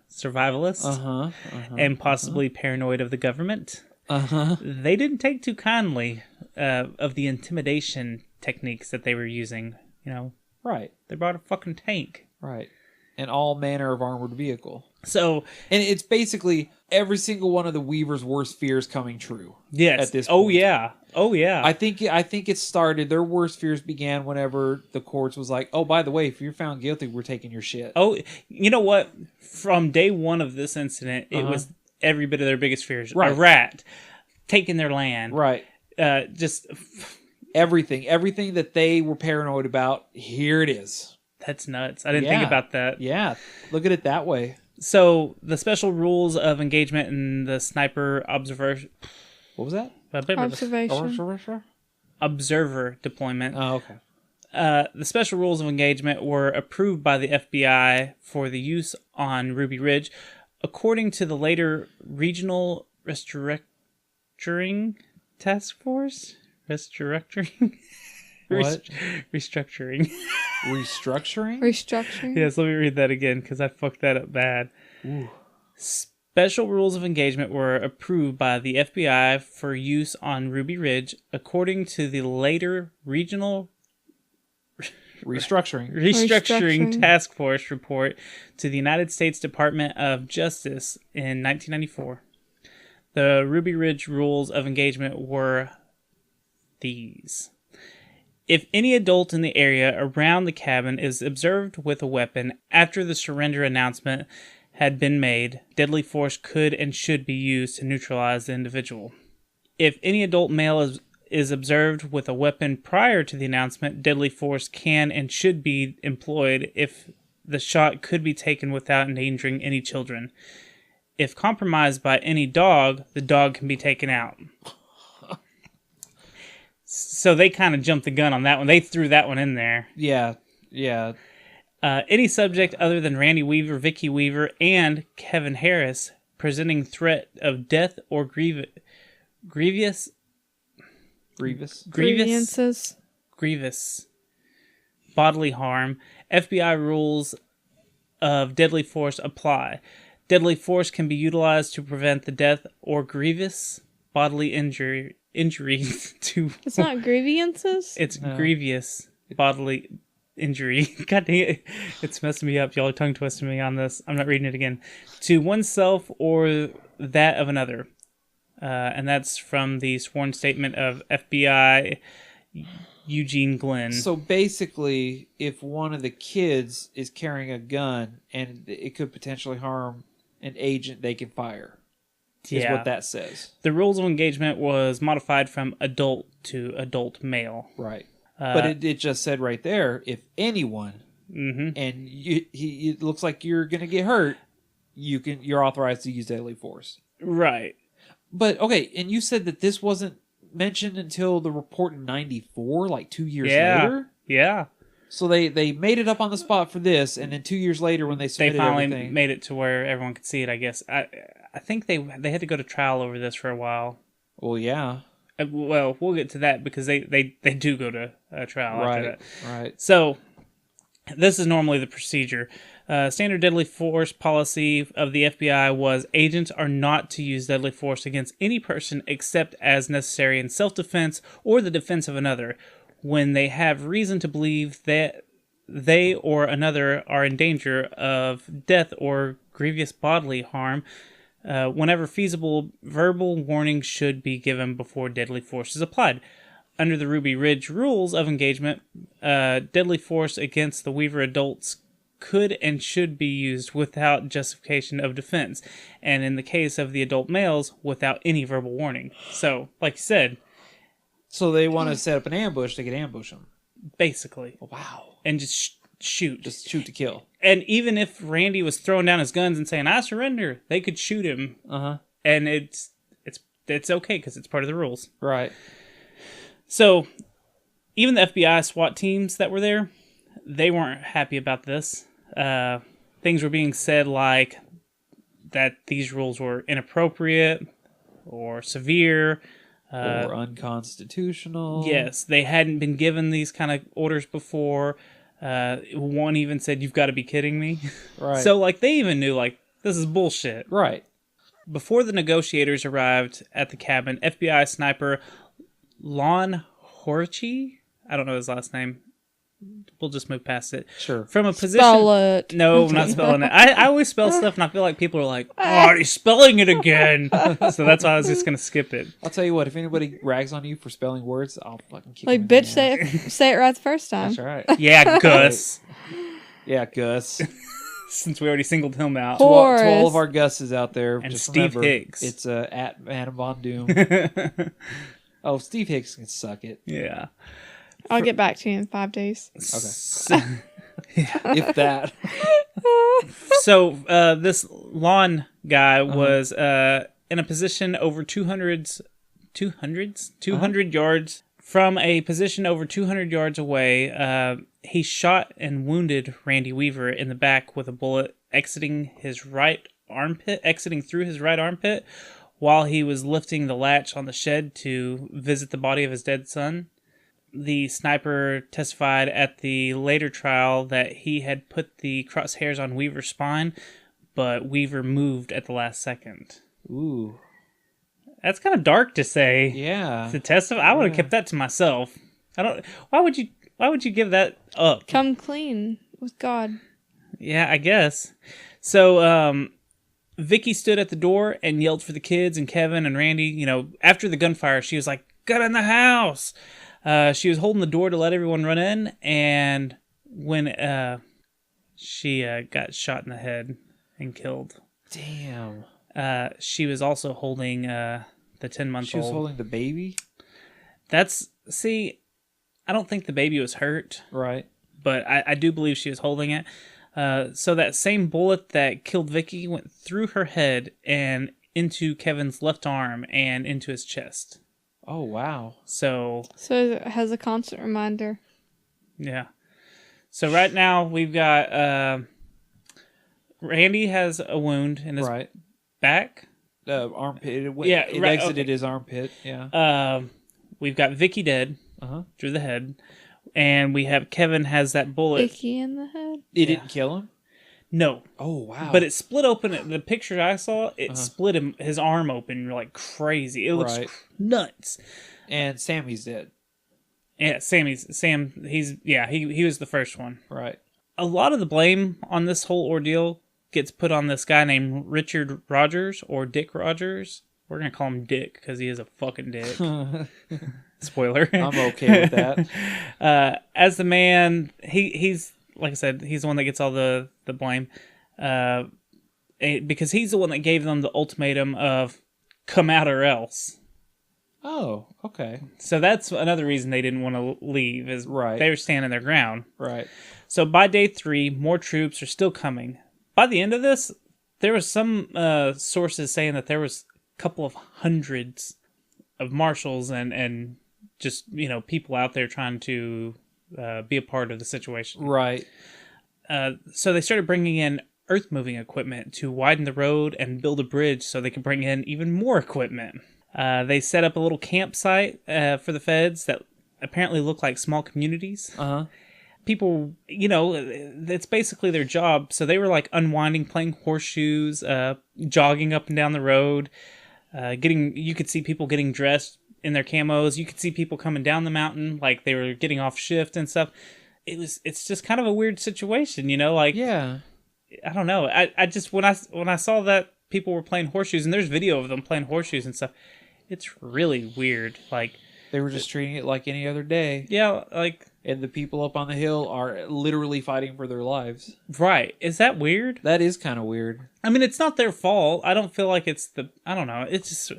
survivalists and possibly paranoid of the government, they didn't take too kindly of the intimidation techniques that they were using. You know, Right. They brought a fucking tank. Right. And all manner of armored vehicle. So, And it's basically every single one of the Weaver's worst fears coming true. yes. At this Oh, point. yeah. Oh, yeah. I think it started. Their worst fears began whenever the courts was like, "Oh, by the way, if you're found guilty, we're taking your shit." Oh, you know what? From day one of this incident, it Uh-huh. was every bit of their biggest fears. Right. A rat taking their land. Right. Just, Everything that they were paranoid about. Here it is. that's nuts. I didn't think Yeah. about that. Yeah. Look at it that way. So, the special rules of engagement in the sniper observer What was that? Observation. deployment. Oh, okay. The special rules of engagement were approved by the FBI for the use on Ruby Ridge, according to the later Regional Restructuring Task Force. Restructuring. What? Restructuring. Restructuring? Restructuring. Yes, let me read that again because I fucked that up bad. Ooh. Special rules of engagement were approved by the FBI for use on Ruby Ridge, according to the later Regional Restructuring. Restructuring Task Force report to the United States Department of Justice in 1994. The Ruby Ridge rules of engagement were these. If any adult in the area around the cabin is observed with a weapon after the surrender announcement had been made, deadly force could and should be used to neutralize the individual. If any adult male is observed with a weapon prior to the announcement, deadly force can and should be employed if the shot could be taken without endangering any children. If compromised by any dog, the dog can be taken out. So they kind of jumped the gun on that one. They threw that one in there. Yeah. Any subject other than Randy Weaver, Vicky Weaver, and Kevin Harris presenting threat of death or grievous Grievances. bodily harm, FBI rules of deadly force apply. Deadly force can be utilized to prevent the death or grievous bodily injury to. It's not grievances. It's grievous bodily injury. God dang it. It's messing me up. Y'all are tongue twisting me on this. I'm not reading it again. To oneself or that of another. And that's from the sworn statement of FBI Eugene Glenn. So basically, if one of the kids is carrying a gun and it could potentially harm an agent, they can fire. Is what that says. The rules of engagement was modified from adult to adult male. Right. But it just said right there, if anyone, and it looks like you're going to get hurt, you're authorized to use deadly force. Right. But, okay, and you said that this wasn't mentioned until the report in 94, like 2 years later? Yeah. So they made it up on the spot for this, and then 2 years later when they submitted finally everything... made it to where everyone could see it, I guess. I think they had to go to trial over this for a while. Well, yeah. Well, we'll get to that because they do go to trial after that. Right. So, this is normally the procedure. Standard deadly force policy of the FBI was agents are not to use deadly force against any person except as necessary in self-defense or the defense of another, when they have reason to believe that they or another are in danger of death or grievous bodily harm. Whenever feasible, verbal warning should be given before deadly force is applied. Under the Ruby Ridge rules of engagement, deadly force against the Weaver adults could and should be used without justification of defense, and in the case of the adult males, without any verbal warning. So, like you said... So they want to set up an ambush, they can ambush them. Basically. Wow. And just shoot. Just shoot to kill. And even if Randy was throwing down his guns and saying, "I surrender," they could shoot him. Uh-huh. And it's okay because it's part of the rules. Right. So, even the FBI SWAT teams that were there, they weren't happy about this. Things were being said like that these rules were inappropriate or severe. Or unconstitutional. Yes, they hadn't been given these kind of orders before. One even said, "You've got to be kidding me." Right. So, like, they even knew, like, this is bullshit. Right. Before the negotiators arrived at the cabin, FBI sniper Lon Horchy, I don't know his last name. we'll just move past it. Sure. From a position. Spell it. No, I'm not spelling it. I always spell stuff, and I feel like people are like, "Oh, he's spelling it again." So that's why I was just gonna skip it. I'll tell you what. If anybody rags on you for spelling words, I'll fucking kick Like, them in bitch, the ass. say it right the first time. That's right. Yeah, Gus. Yeah, Gus. Since we already singled him out. To all of Horace. our Gus's out there, And just Steve remember, Hicks. It's at Adam Von Doom. Oh, Steve Hicks can suck it. Yeah. I'll get back to you in 5 days. If that. So this lawn guy was in a position over 200 yards from a position over 200 yards away. He shot and wounded Randy Weaver in the back with a bullet exiting through his right armpit while he was lifting the latch on the shed to visit the body of his dead son. The sniper testified at the later trial that he had put the crosshairs on Weaver's spine, but Weaver moved at the last second. Ooh. That's kind of dark to say. Yeah. To testify, I would have kept that to myself. I don't. Why would you give that up? Come clean with God. Yeah, I guess. So, Vicky stood at the door and yelled for the kids and Kevin and Randy. You know, after the gunfire, she was like, "Get in the house!" She was holding the door to let everyone run in, and when she got shot in the head and killed. Damn. She was also holding the 10-month-old. She was holding the baby? See, I don't think the baby was hurt. Right. But I do believe she was holding it. So that same bullet that killed Vicky went through her head and into Kevin's left arm and into his chest. Oh, wow. So it has a constant reminder. Yeah. So right now we've got Randy has a wound in his back. Armpit. It right, exited his armpit. Yeah. We've got Vicky dead through the head. And we have Kevin has that bullet. Vicky in the head? It didn't kill him? No. Oh, wow. But it split open. The picture I saw, it split his arm open like crazy. It looks nuts. And Sammy's dead. Yeah, he was the first one. Right. A lot of the blame on this whole ordeal gets put on this guy named Richard Rogers or Dick Rogers. We're going to call him Dick because he is a fucking dick. Spoiler. I'm okay with that. As the man, he's like I said, he's the one that gets all the blame. Because he's the one that gave them the ultimatum of come out or else. Oh, okay. So that's another reason they didn't want to leave, is they were standing their ground. Right. So by day 3, more troops are still coming. By the end of this, there was some sources saying that there was a couple of hundreds of marshals and just, people out there trying to be a part of the situation. Right. So they started bringing in earth-moving equipment to widen the road and build a bridge so they could bring in even more equipment. They set up a little campsite for the feds that apparently look like small communities. People, it's basically their job. So they were like unwinding, playing horseshoes, jogging up and down the road. You could see people getting dressed in their camos. You could see people coming down the mountain like they were getting off shift and stuff. It's just kind of a weird situation, Yeah. I don't know. I just when I saw that people were playing horseshoes, and there's video of them playing horseshoes and stuff, it's really weird. Like they were just treating it like any other day. Yeah, like, and the people up on the hill are literally fighting for their lives. Right. Is that weird? That is kind of weird. I mean, it's not their fault. I don't feel like it's I don't know. It's just,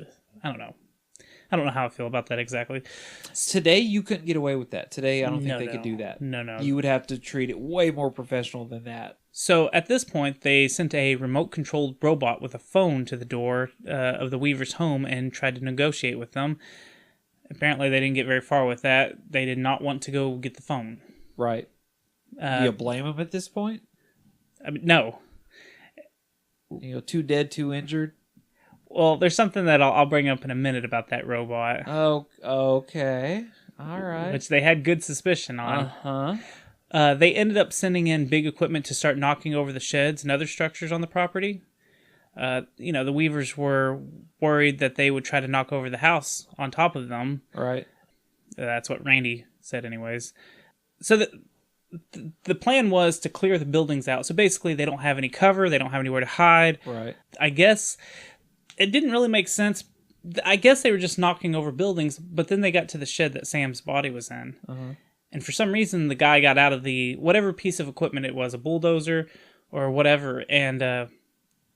I don't know. I don't know how I feel about that exactly. Today, you couldn't get away with that. Today, I don't think they could do that. No. You would have to treat it way more professional than that. So at this point, they sent a remote-controlled robot with a phone to the door of the Weavers' home and tried to negotiate with them. Apparently, they didn't get very far with that. They did not want to go get the phone. Right. Do you blame them at this point? I mean, no. 2 dead, 2 injured. Well, there's something that I'll bring up in a minute about that robot. Oh, okay. All right. Which they had good suspicion on. They ended up sending in big equipment to start knocking over the sheds and other structures on the property. The Weavers were worried that they would try to knock over the house on top of them. Right. That's what Randy said anyways. So the plan was to clear the buildings out. So basically, they don't have any cover. They don't have anywhere to hide. Right. I guess it didn't really make sense. I guess they were just knocking over buildings, but then they got to the shed that Sam's body was in. And for some reason, the guy got out of the whatever piece of equipment it was, a bulldozer or whatever, and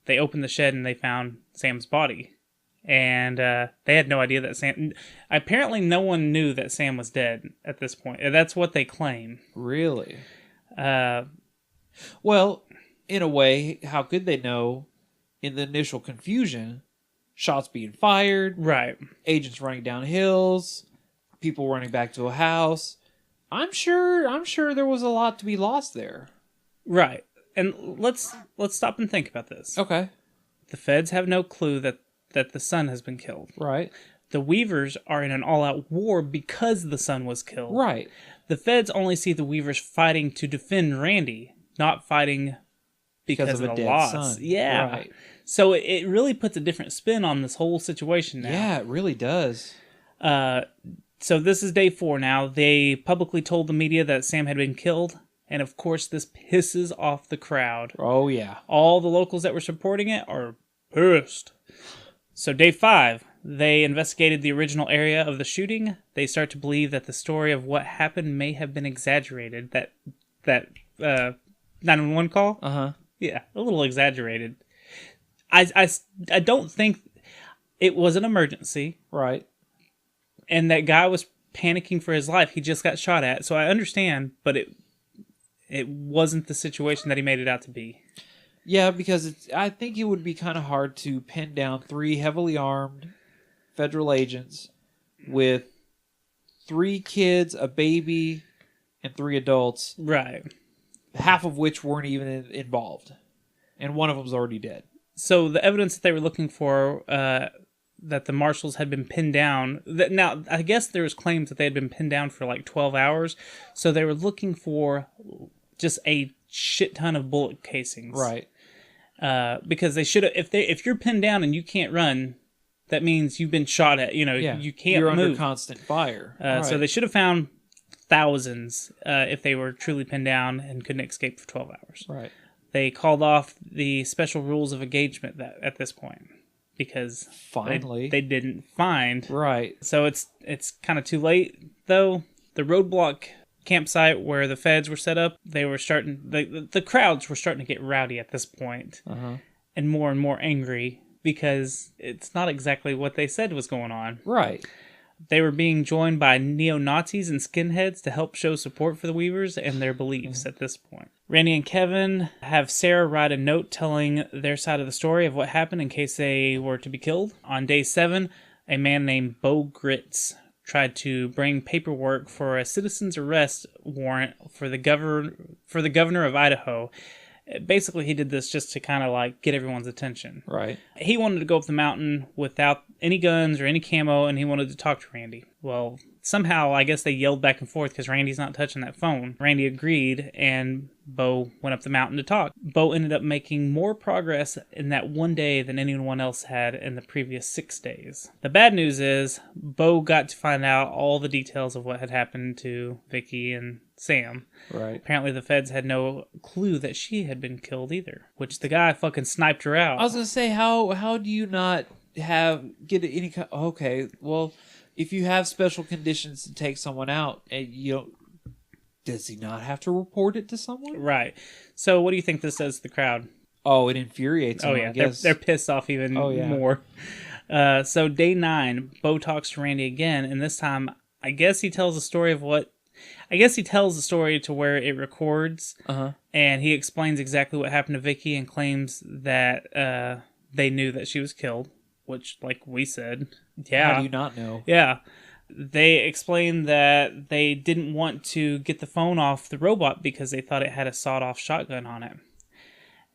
they opened the shed and they found Sam's body. And they had no idea that Sam... Apparently, no one knew that Sam was dead at this point. That's what they claim. Really? Well, in a way, how could they know in the initial confusion? Shots being fired. Right. Agents running down hills. People running back to a house. I'm sure there was a lot to be lost there. Right. And let's stop and think about this. Okay. The feds have no clue that the son has been killed. Right. The Weavers are in an all-out war because the son was killed. Right. The feds only see the Weavers fighting to defend Randy, not fighting because of a the dead loss. son. Yeah. Right. So it really puts a different spin on this whole situation now. Yeah, it really does. So this is day 4 now. They publicly told the media that Sam had been killed. And of course, this pisses off the crowd. Oh, yeah. All the locals that were supporting it are pissed. So day 5, they investigated the original area of the shooting. They start to believe that the story of what happened may have been exaggerated. That 911 call? Uh-huh. Yeah, a little exaggerated. I don't think it was an emergency. Right. And that guy was panicking for his life. He just got shot at. So I understand, but it wasn't the situation that he made it out to be. Yeah, because I think it would be kind of hard to pin down 3 heavily armed federal agents with 3 kids, a baby, and 3 adults. Right. Half of which weren't even involved. And one of them's already dead. So the evidence that they were looking for, that the marshals had been pinned down. Now, I guess there was claims that they had been pinned down for like 12 hours. So they were looking for just a shit ton of bullet casings. Right. Because they should have, if you're pinned down and you can't run, that means you've been shot at. You can't You're move. under constant fire. So they should have found thousands if they were truly pinned down and couldn't escape for 12 hours. Right. They called off the special rules of engagement at this point because Finally they didn't find. Right. So it's kind of too late though. The roadblock campsite where the feds were set up, they were starting the crowds were starting to get rowdy at this point. And more angry because it's not exactly what they said was going on. Right. They were being joined by neo-Nazis and skinheads to help show support for the Weavers and their beliefs at this point. Randy and Kevin have Sarah write a note telling their side of the story of what happened in case they were to be killed. On day 7, a man named Bo Gritz tried to bring paperwork for a citizen's arrest warrant for the governor of Idaho. Basically, he did this just to kind of like get everyone's attention. Right. He wanted to go up the mountain without any guns or any camo, and he wanted to talk to Randy. Well, somehow, I guess they yelled back and forth because Randy's not touching that phone. Randy agreed, and Bo went up the mountain to talk. Bo ended up making more progress in that one day than anyone else had in the previous 6 days. The bad news is, Bo got to find out all the details of what had happened to Vicky and Sam. Right. Apparently the feds had no clue that she had been killed either, which the guy fucking sniped her out. I was going to say, how do you not get any kind... Okay, well, if you have special conditions to take someone out, and you don't... Does he not have to report it to someone? Right. So what do you think this does to the crowd? Oh, it infuriates them, Oh, yeah. I guess. They're pissed off even more. So day 9, Bo talks to Randy again, and this time, I guess he tells the story of what... I guess he tells the story to where it records, and he explains exactly what happened to Vicky and claims that they knew that she was killed, which, like we said, yeah. How do you not know? Yeah. They explained that they didn't want to get the phone off the robot because they thought it had a sawed-off shotgun on it.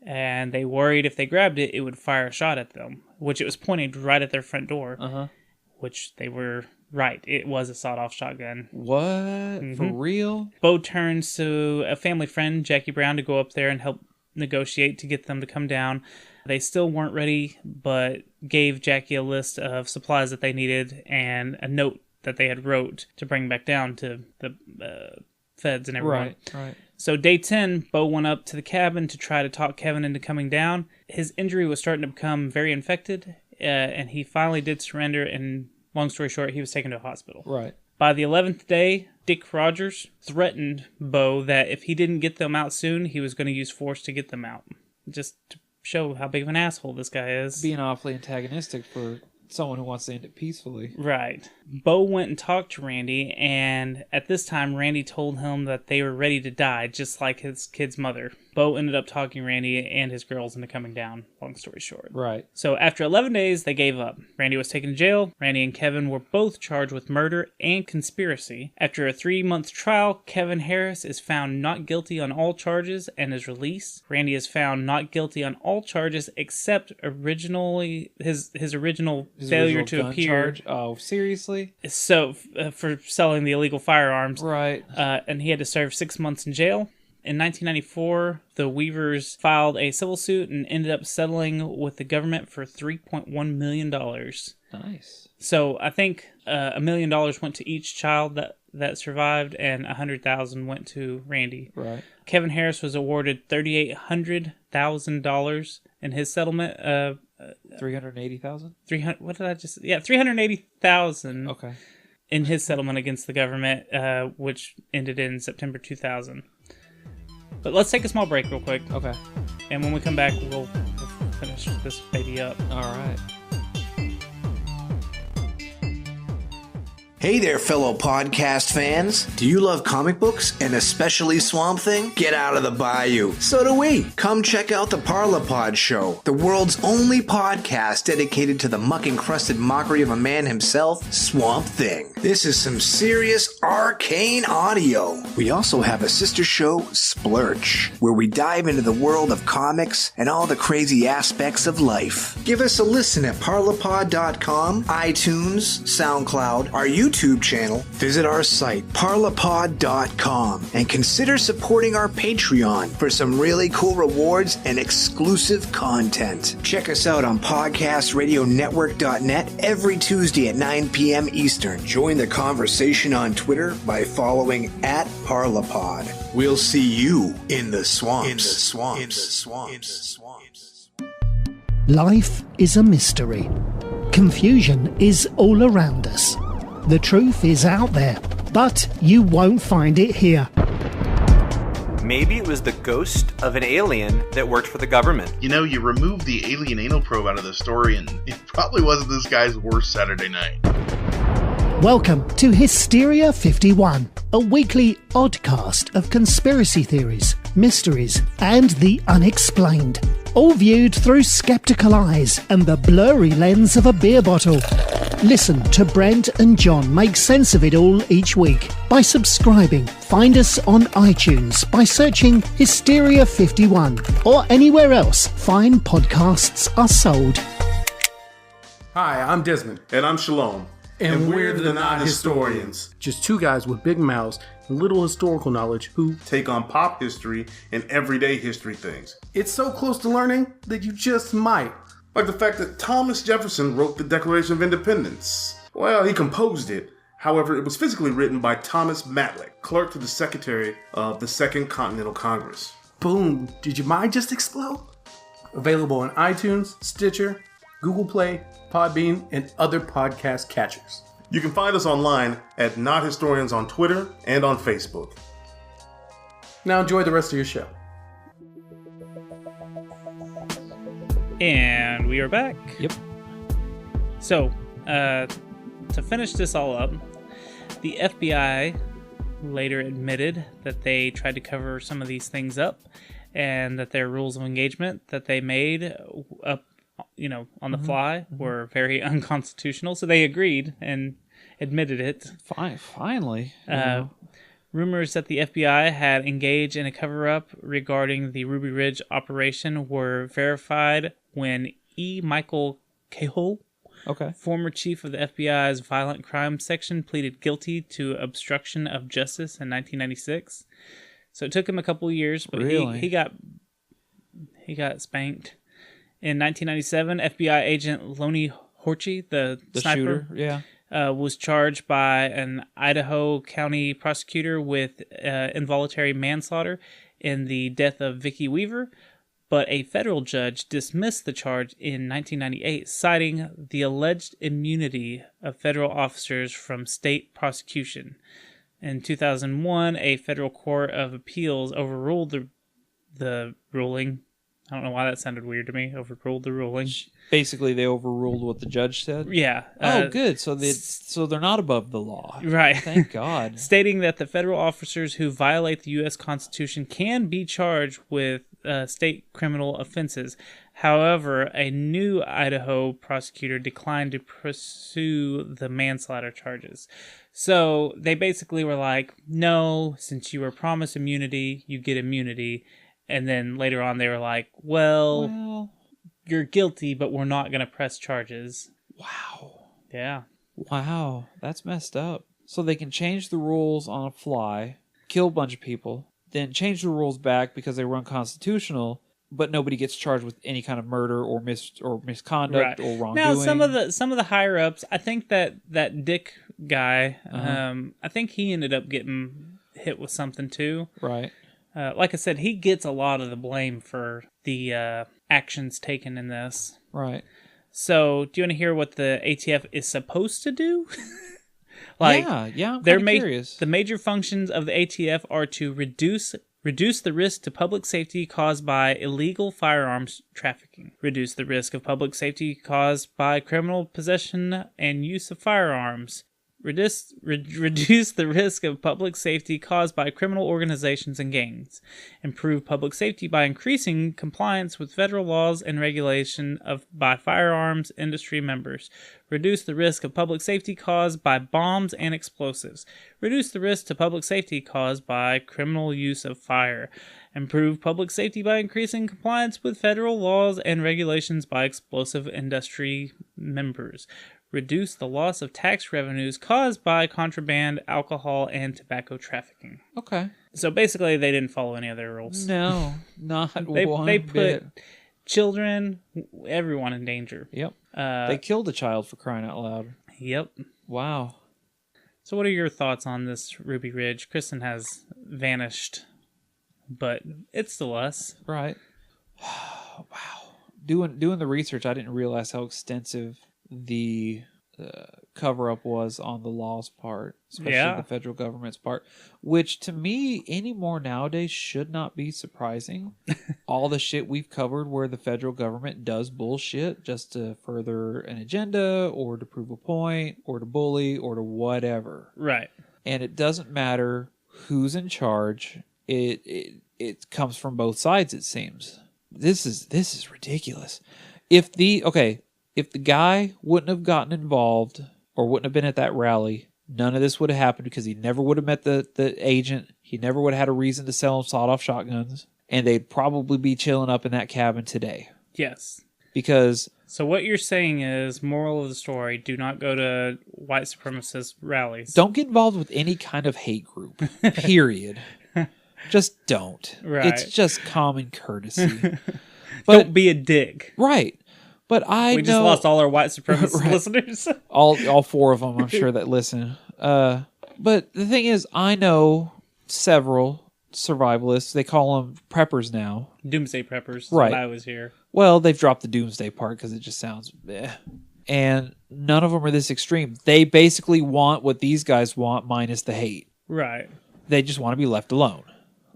And they worried if they grabbed it, it would fire a shot at them, which it was pointed right at their front door, which they were... Right, it was a sawed-off shotgun. What? For real? Bo turns to a family friend, Jackie Brown, to go up there and help negotiate to get them to come down. They still weren't ready, but gave Jackie a list of supplies that they needed and a note that they had wrote to bring back down to the feds and everyone. Right. So day 10, Bo went up to the cabin to try to talk Kevin into coming down. His injury was starting to become very infected, and he finally did surrender, and long story short, he was taken to a hospital. Right. By the 11th day, Dick Rogers threatened Bo that if he didn't get them out soon, he was going to use force to get them out. Just to show how big of an asshole this guy is. Being awfully antagonistic for someone who wants to end it peacefully. Right. Bo went and talked to Randy, and at this time, Randy told him that they were ready to die, just like his kid's mother. Bo ended up talking Randy and his girls into coming down, long story short. Right. So after 11 days, they gave up. Randy was taken to jail. Randy and Kevin were both charged with murder and conspiracy. After a 3-month trial, Kevin Harris is found not guilty on all charges and is released. Randy is found not guilty on all charges except originally his original failure original to gun appear. charge. Oh, seriously? So for selling the illegal firearms. Right. And he had to serve 6 months in jail. In 1994, the Weavers filed a civil suit and ended up settling with the government for $3.1 million. Nice. So I think $1 million went to each child that survived, and $100,000 went to Randy. Right. Kevin Harris was awarded $380,000 in his settlement. 380,000. $380,000. Okay. In his settlement against the government, which ended in September 2000. But let's take a small break real quick. Okay. And when we come back, we'll finish this baby up. All right. Hey there, fellow podcast fans. Do you love comic books and especially Swamp Thing? Get out of the bayou. So do we. Come check out the Parlapod Show, the world's only podcast dedicated to the muck-encrusted mockery of a man himself, Swamp Thing. This is some serious arcane audio. We also have a sister show, Splurch, where we dive into the world of comics and all the crazy aspects of life. Give us a listen at parlapod.com, iTunes, SoundCloud, our YouTube channel, visit our site, parlapod.com, and consider supporting our Patreon for some really cool rewards and exclusive content. Check us out on podcastradionetwork.net every Tuesday at 9 p.m. Eastern. Join the conversation on Twitter by following @Parlapod. We'll see you in the swamps. Life is a mystery. Confusion is all around us. The truth is out there, but you won't find it here. Maybe it was the ghost of an alien that worked for the government. You know, you remove the alien anal probe out of the story, and it probably wasn't this guy's worst Saturday night. Welcome to Hysteria 51, a weekly oddcast of conspiracy theories, mysteries, and the unexplained. All viewed through skeptical eyes and the blurry lens of a beer bottle. Listen to Brent and John make sense of it all each week by subscribing. Find us on iTunes by searching Hysteria 51 or anywhere else fine podcasts are sold. Hi, I'm Desmond. And I'm Shalom. And we're the Not Historians. Just two guys with big mouths and little historical knowledge who take on pop history and everyday history things. It's so close to learning that you just might. Like the fact that Thomas Jefferson wrote the Declaration of Independence. Well, he composed it. However, it was physically written by Thomas Matlack, clerk to the Secretary of the Second Continental Congress. Boom. Did your mind just explode? Available on iTunes, Stitcher, Google Play, Podbean, and other podcast catchers. You can find us online at Not Historians on Twitter and on Facebook. Now enjoy the rest of your show. And we are back. Yep. So, to finish this all up, the FBI later admitted that they tried to cover some of these things up and that their rules of engagement that they made up, on the fly were very unconstitutional. So they agreed and admitted it. Finally. Rumors that the FBI had engaged in a cover-up regarding the Ruby Ridge operation were verified when E. Michael Cahill, former chief of the FBI's Violent Crime Section, pleaded guilty to obstruction of justice in 1996. So it took him a couple of years, but he got spanked. In 1997, FBI agent Lonnie Horchy, the sniper, shooter, was charged by an Idaho County prosecutor with involuntary manslaughter in the death of Vicki Weaver, but a federal judge dismissed the charge in 1998, citing the alleged immunity of federal officers from state prosecution. In 2001, a federal court of appeals overruled the ruling. I don't know why that sounded weird to me. Overruled the ruling. Basically, they overruled what the judge said? Yeah. Oh, good. So they're not above the law. Right. Thank God. Stating that the federal officers who violate the U.S. Constitution can be charged with state criminal offenses. However, a new Idaho prosecutor declined to pursue the manslaughter charges. So they basically were like, no, since you were promised immunity, you get immunity. And then later on they were like, well, you're guilty, but we're not going to press charges. Wow. Yeah. Wow. That's messed up. So they can change the rules on a fly, kill a bunch of people, then change the rules back because they were unconstitutional, but nobody gets charged with any kind of murder or misconduct or wrongdoing. Now, some of the higher ups, I think that Dick guy, I think he ended up getting hit with something too. Right. Like I said, he gets a lot of the blame for the actions taken in this. Right. So, do you want to hear what the ATF is supposed to do? Yeah, I'm kind of curious. The major functions of the ATF are to reduce the risk to public safety caused by illegal firearms trafficking, reduce the risk of public safety caused by criminal possession and use of firearms, reduce the risk of public safety caused by criminal organizations and gangs, improve public safety by increasing compliance with federal laws and regulation by firearms industry members, reduce the risk of public safety caused by bombs and explosives, reduce the risk to public safety caused by criminal use of fire, improve public safety by increasing compliance with federal laws and regulations by explosive industry members, reduce the loss of tax revenues caused by contraband, alcohol, and tobacco trafficking. Okay. So basically, they didn't follow any of their rules. No, not they one They bit. put children, everyone in danger. Yep. They killed a child, for crying out loud. Yep. Wow. So what are your thoughts on this Ruby Ridge? Kristen has vanished, but it's still us. Right. Wow. Doing the research, I didn't realize how extensive the cover-up was on the law's part, especially the federal government's part, which to me anymore nowadays should not be surprising. All the shit we've covered where the federal government does bullshit just to further an agenda or to prove a point or to bully or to whatever. Right. And it doesn't matter who's in charge. It comes from both sides, it seems. This is ridiculous. If the guy wouldn't have gotten involved or wouldn't have been at that rally, none of this would have happened because he never would have met the agent. He never would have had a reason to sell him sawed-off shotguns. And they'd probably be chilling up in that cabin today. Yes. Because... So what you're saying is, moral of the story, do not go to white supremacist rallies. Don't get involved with any kind of hate group. Period. Just don't. Right. It's just common courtessy. Don't be a dick. Right. But we just lost all our white supremacist listeners. all four of them, I'm sure, that listen. But the thing is, I know several survivalists. They call them preppers now. Doomsday preppers. Right. When I was here. Well, they've dropped the doomsday part because it just sounds bleh. And none of them are this extreme. They basically want what these guys want minus the hate. Right. They just want to be left alone.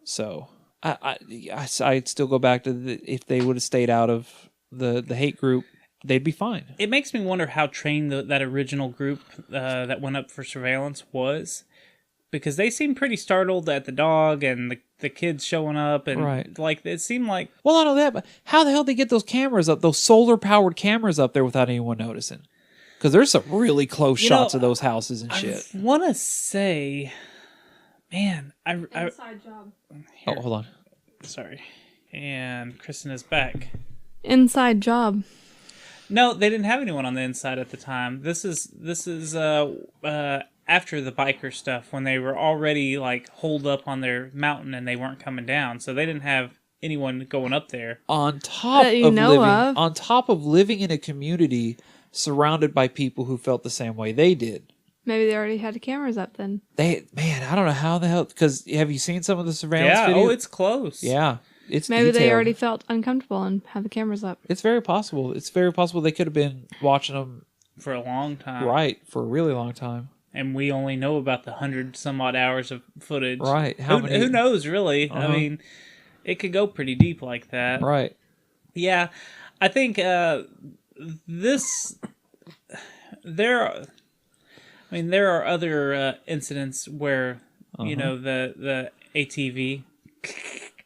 So I'd still go back to if they would have stayed out of the hate group, they'd be fine. It makes me wonder how trained that original group that went up for surveillance was, because they seemed pretty startled at the dog and the kids showing up, and like it seemed like. Well, I know that, but how the hell did they get those cameras up, those solar powered cameras up there without anyone noticing? Because there's some really close shots of those houses and shit. I want to say, man, Inside job. Oh, hold on. Sorry, and Kristen is back. Inside job. No, they didn't have anyone on the inside at the time. This is after the biker stuff, when they were already like holed up on their mountain and they weren't coming down, so they didn't have anyone going up there. On top of living in a community surrounded by people who felt the same way they did. Maybe they already had the cameras up then. Man, I don't know how the hell, because have you seen some of the surveillance video? Oh, it's close. Yeah. It's Maybe they detailed. already felt uncomfortable and had the cameras up. It's very possible. It's very possible they could have been watching them for a long time. Right, for a really long time. And we only know about the 100 some odd hours of footage. Right. Who knows, really? Uh-huh. I mean, it could go pretty deep like that. Right. Yeah. I think there are other incidents where, you know, the ATV...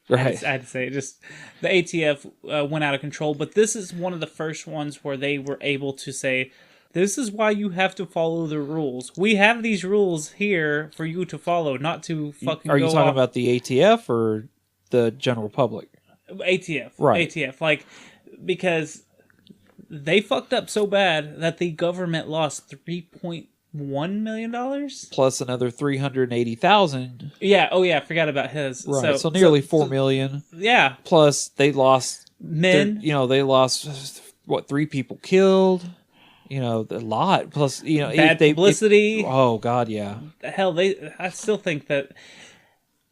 Right. I had to say it. Just the ATF went out of control, but this is one of the first ones where they were able to say, "This is why you have to follow the rules. We have these rules here for you to follow, not to fucking." Are you go talking off. about the ATF or the general public? ATF, Right? ATF, like because they fucked up so bad that the government lost $3.1 million Plus another 380,000. Yeah. Oh yeah. I forgot about his. Right. So nearly 4 million. Yeah. Plus they lost men. They lost 3 people killed. A lot. Plus, bad publicity. Oh God, yeah. Hell, I still think that.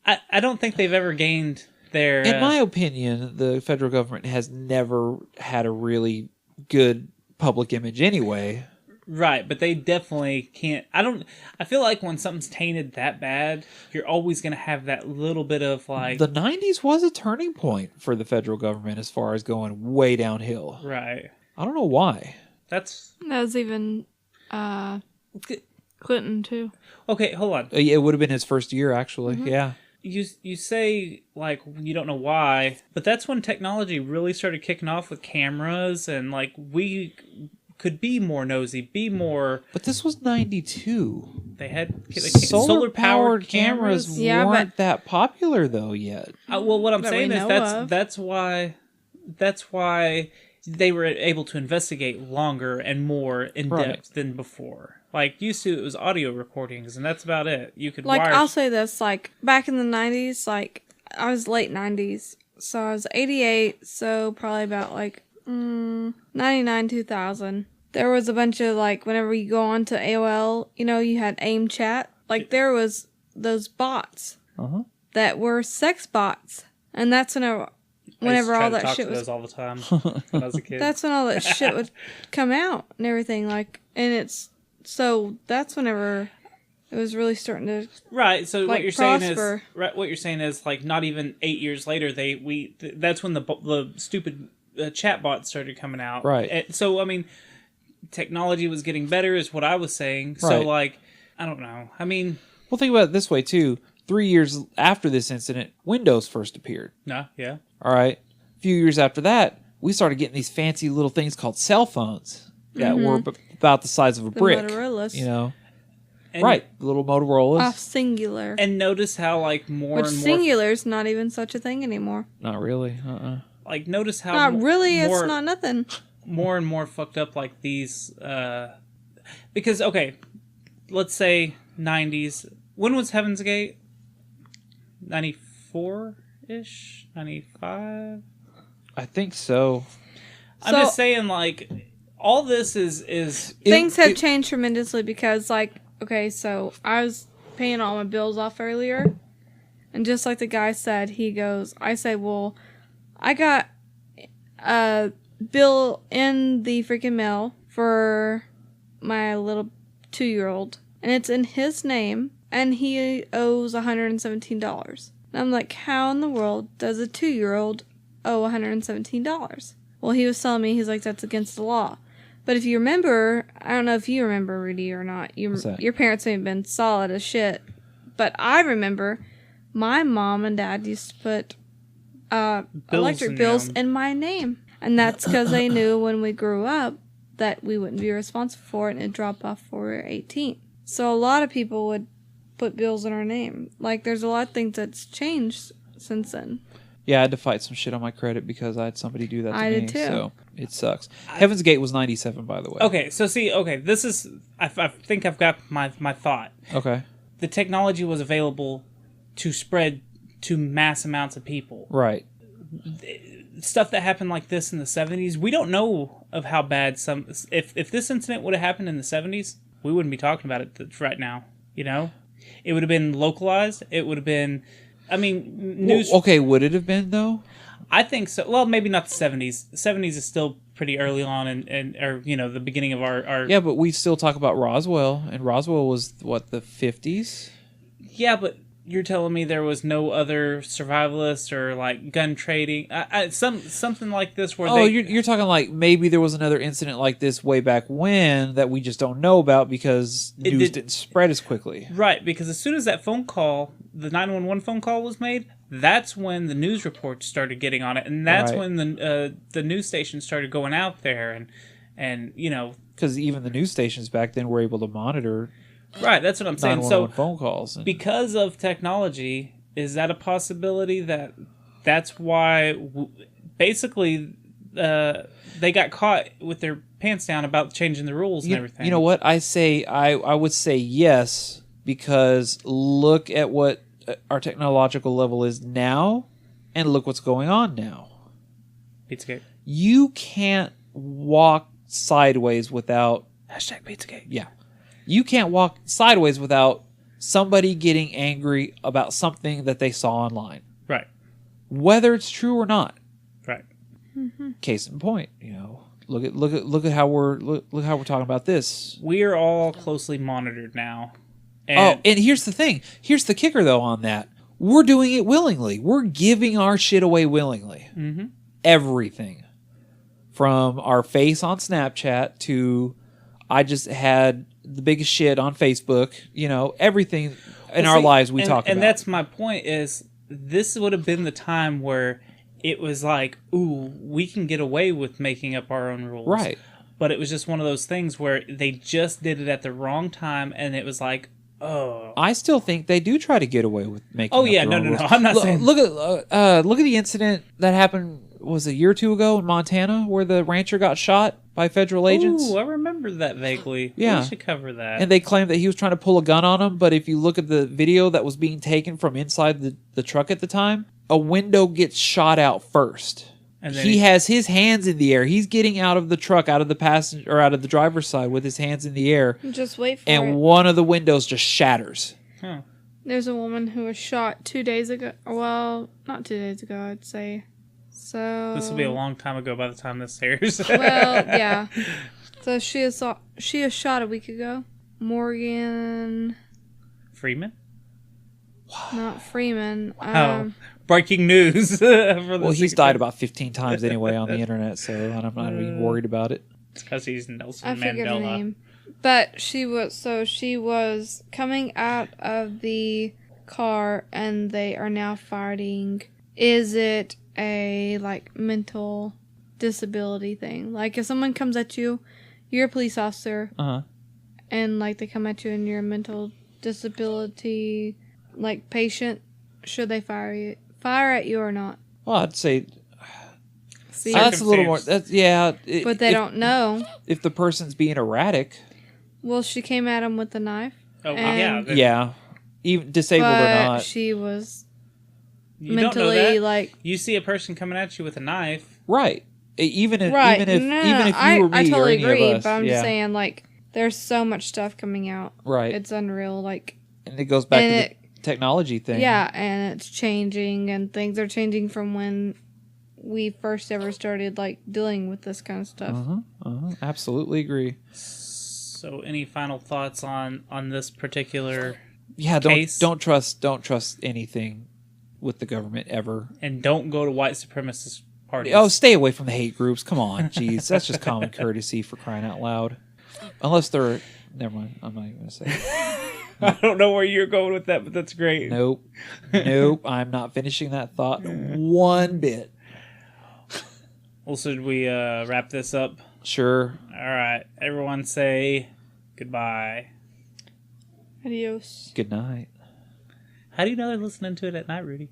I don't think they've ever gained their. In my opinion, the federal government has never had a really good public image anyway. Right, but they definitely can't. I feel like when something's tainted that bad, you're always going to have that little bit of like. The 90s was a turning point for the federal government as far as going way downhill. Right. I don't know why. That was even Clinton too. Okay, hold on. It would have been his first year, actually. Mm-hmm. Yeah. You say like you don't know why, but that's when technology really started kicking off with cameras and like we could be more nosy, be more. But this was 92. They had solar powered cameras weren't that popular though yet. Well, what I'm saying is that's why they were able to investigate longer and more in depth than before. Like used to, it was audio recordings, and that's about it. You could I'll say this: like back in the 90s, like I was late 90s, so I was 88, so probably about like 99, 2000. There was a bunch of like whenever you go on to AOL, you had AIM chat. Like there was those bots that were sex bots, and that's whenever all that shit was all the time when I was a kid. That's when all that shit would come out and everything. So that's whenever it was really starting to So what you're prosper. saying is like not even 8 years later that's when the stupid chatbots started coming out. Right. And so I mean, technology was getting better, is what I was saying. So Right. like I don't know. I mean, well, think about it this way too. 3 years after this incident, Windows first appeared. Yeah. All right. A few years after that, we started getting these fancy little things called cell phones that were about the size of a brick. Motorola's. And right. Little Motorola's. Off Singular. And notice how like more Which and more Singular's not even such a thing anymore. Not really. Like notice how Not really. It's not nothing. More and more fucked up like these because okay, let's say 90s. When was Heaven's Gate? 94-ish? 95? I think so. I'm just saying like all this is things have changed tremendously because like okay, so I was paying all my bills off earlier, and just like the guy said, I said, well, I got a bill in the freaking mail for my little 2-year-old, and it's in his name, and he owes $117. And I'm like, how in the world does a 2-year-old owe $117? Well, he was telling me, he's like, that's against the law. But if you remember, I don't know if you remember, Rudy, or not. Your parents may have been solid as shit. But I remember my mom and dad used to put electric bills in my name. And that's because they knew when we grew up that we wouldn't be responsible for it and it'd drop off before we were 18. So a lot of people would put bills in our name. Like, there's a lot of things that's changed since then. Yeah, I had to fight some shit on my credit because I had somebody do that to me. I did too. So it sucks. Heaven's Gate was 97, by the way. Okay, so this is I think I've got my thought. Okay. The technology was available to spread to mass amounts of people. Right. stuff that happened like this in the 70s, we don't know of how bad some... If this incident would have happened in the 70s, we wouldn't be talking about it right now, you know? It would have been localized. It would have been... I mean, news... Well, okay, would it have been, though? I think so. Well, maybe not the 70s. The 70s is still pretty early on, or you know, the beginning of our... Yeah, but we still talk about Roswell, and Roswell was, what, the 50s? Yeah, but you're telling me there was no other survivalists or, like, gun trading? Something like this where you're talking like maybe there was another incident like this way back when that we just don't know about because news didn't spread as quickly. Right, because as soon as that phone call, the 911 phone call was made, that's when the news reports started getting on it, and that's when the news stations started going out there, and you know... Because even the news stations back then were able to monitor... Right, that's what I'm saying. So phone calls. Because of technology, is that a possibility that's why basically they got caught with their pants down about changing the rules and everything? You know what? I would say yes, because look at what our technological level is now and look what's going on now. Pizzagate. You can't walk sideways without... #Pizzagate. Yeah. You can't walk sideways without somebody getting angry about something that they saw online. Right. Whether it's true or not. Right. Mm-hmm. Case in point, you know. Look at how we're talking about this. We are all closely monitored now. And here's the thing. Here's the kicker though on that. We're doing it willingly. We're giving our shit away willingly. Mm-hmm. Everything. From our face on Snapchat to I just had the biggest shit on Facebook, you know, everything in our lives we talk about. And that's my point is this would have been the time where it was like, ooh, we can get away with making up our own rules. Right. But it was just one of those things where they just did it at the wrong time and it was like, oh. I still think they do try to get away with making up their own rules. I'm not saying... Look at the incident that happened, was it a year or two ago in Montana where the rancher got shot by federal agents? Ooh, I remember that vaguely. Yeah. We should cover that. And they claimed that he was trying to pull a gun on him, but if you look at the video that was being taken from inside the truck at the time, a window gets shot out first. And then he has his hands in the air. He's getting out of the truck, out of the passenger or out of the driver's side with his hands in the air. Just wait for it. And one of the windows just shatters. Huh. There's a woman who was shot 2 days ago. Well, not 2 days ago, I'd say. So this will be a long time ago by the time this airs. Well, yeah. So she was shot a week ago. Morgan Freeman? Not Freeman. Breaking news. Well, he's died about 15 times anyway on the internet, so I'm not even worried about it. It's because he's Nelson I Mandela. forget her name. But she was coming out of the car and they are now fighting. Is it a mental disability thing? Like if someone comes at you, you're a police officer, and they come at you and you're a mental disability patient, should they fire at you or not? Well, I'd say that's a little more. But they don't know if the person's being erratic. Well, she came at him with a knife. Oh yeah, yeah, even disabled or not. She was you mentally don't know that. You see a person coming at you with a knife, right? Even if right. even if you or me I totally or any agree, of us, but I'm just saying there's so much stuff coming out. Right. It's unreal. And it goes back to the technology thing. Yeah, and it's changing, and things are changing from when we first ever started dealing with this kind of stuff. Absolutely agree. So, any final thoughts on this particular case? Don't trust anything with the government ever, and don't go to white supremacist parties. Oh, stay away from the hate groups. Come on, jeez, that's just common courtesy for crying out loud. Unless they're, never mind. I'm not even gonna say it. I don't know where you're going with that, but that's great. Nope. I'm not finishing that thought one bit. Well, should we wrap this up? Sure. All right. Everyone say goodbye. Adios. Good night. How do you know they're listening to it at night, Rudy?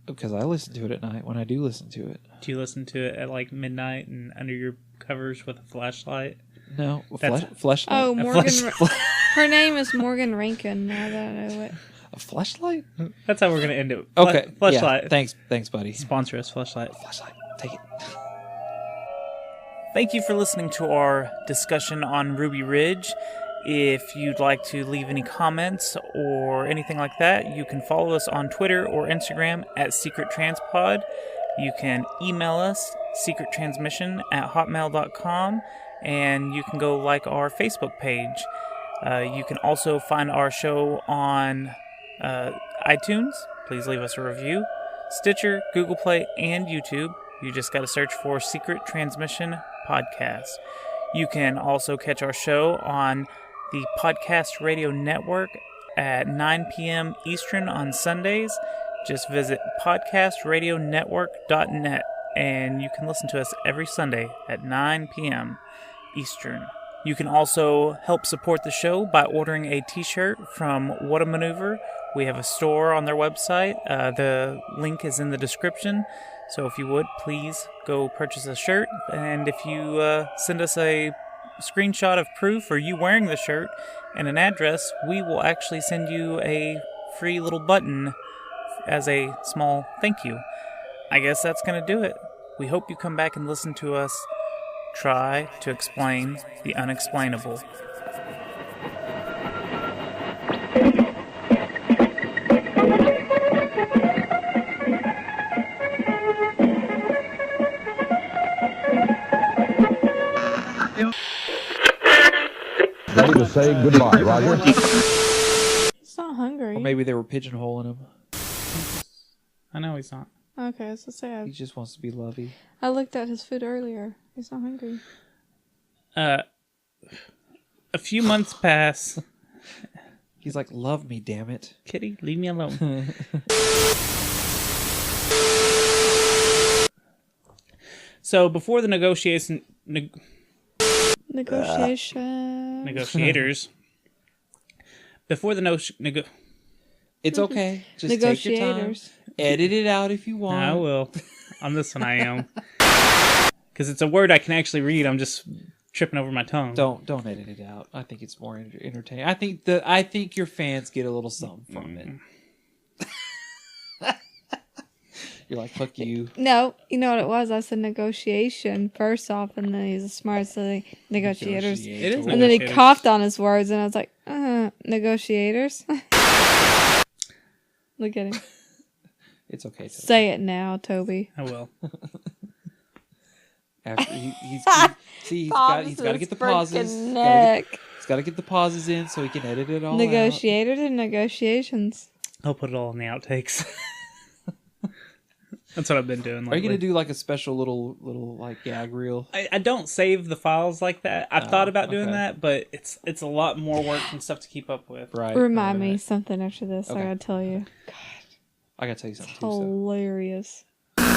Because I listen to it at night when I do listen to it. Do you listen to it at midnight and under your covers with a flashlight? No. Flashlight? Oh, Morgan. Her name is Morgan Rankin, now that I know it. A Fleshlight? That's how we're gonna end it. Okay. Fleshlight. Yeah. Thanks, buddy. Sponsor us, Fleshlight. Fleshlight. Take it. Thank you for listening to our discussion on Ruby Ridge. If you'd like to leave any comments or anything like that, you can follow us on Twitter or Instagram at SecretTransPod. You can email us, secrettransmission@hotmail.com, and you can go like our Facebook page. You can also find our show on iTunes. Please leave us a review. Stitcher, Google Play, and YouTube. You just got to search for Secret Transmission Podcast. You can also catch our show on the Podcast Radio Network at 9 p.m. Eastern on Sundays. Just visit podcastradionetwork.net and you can listen to us every Sunday at 9 p.m. Eastern. You can also help support the show by ordering a t-shirt from What a Maneuver. We have a store on their website. The link is in the description. So if you would, please go purchase a shirt. And if you send us a screenshot of proof or you wearing the shirt and an address, we will actually send you a free little button as a small thank you. I guess that's going to do it. We hope you come back and listen to us try to explain the unexplainable. Ready to say goodbye, Roger. He's not hungry. Or maybe they were pigeonholing him. I know he's not. Okay, so say He just wants to be lovey. I looked at his food earlier. He's not hungry. A few months pass. He's like, love me, damn it. Kitty, leave me alone. So before the negotiators, before the it's okay. Just take your time. Edit it out if you want. I will. On this one, I am. Because it's a word I can actually read. I'm just tripping over my tongue. Don't edit it out. I think it's more entertaining. I think your fans get a little something from it. You're like, fuck you. No, you know what it was? I said negotiation first off, and then he's the smartest of the negotiators. It is and then he coughed on his words, and I was like, negotiators? Look at him. It's okay, Toby. Say it now, Toby. I will. After he's got to get the pauses. He's got to get the pauses in so he can edit it all Negotiators and negotiations. I'll put it all in the outtakes. That's what I've been doing lately. Are you going to do like a special little like gag reel? I don't save the files like that. I've thought about doing that, but it's a lot more work and stuff to keep up with. Right. Remind me something after this. Okay. I got to tell you. God. I got to tell you something Hilarious. too. So.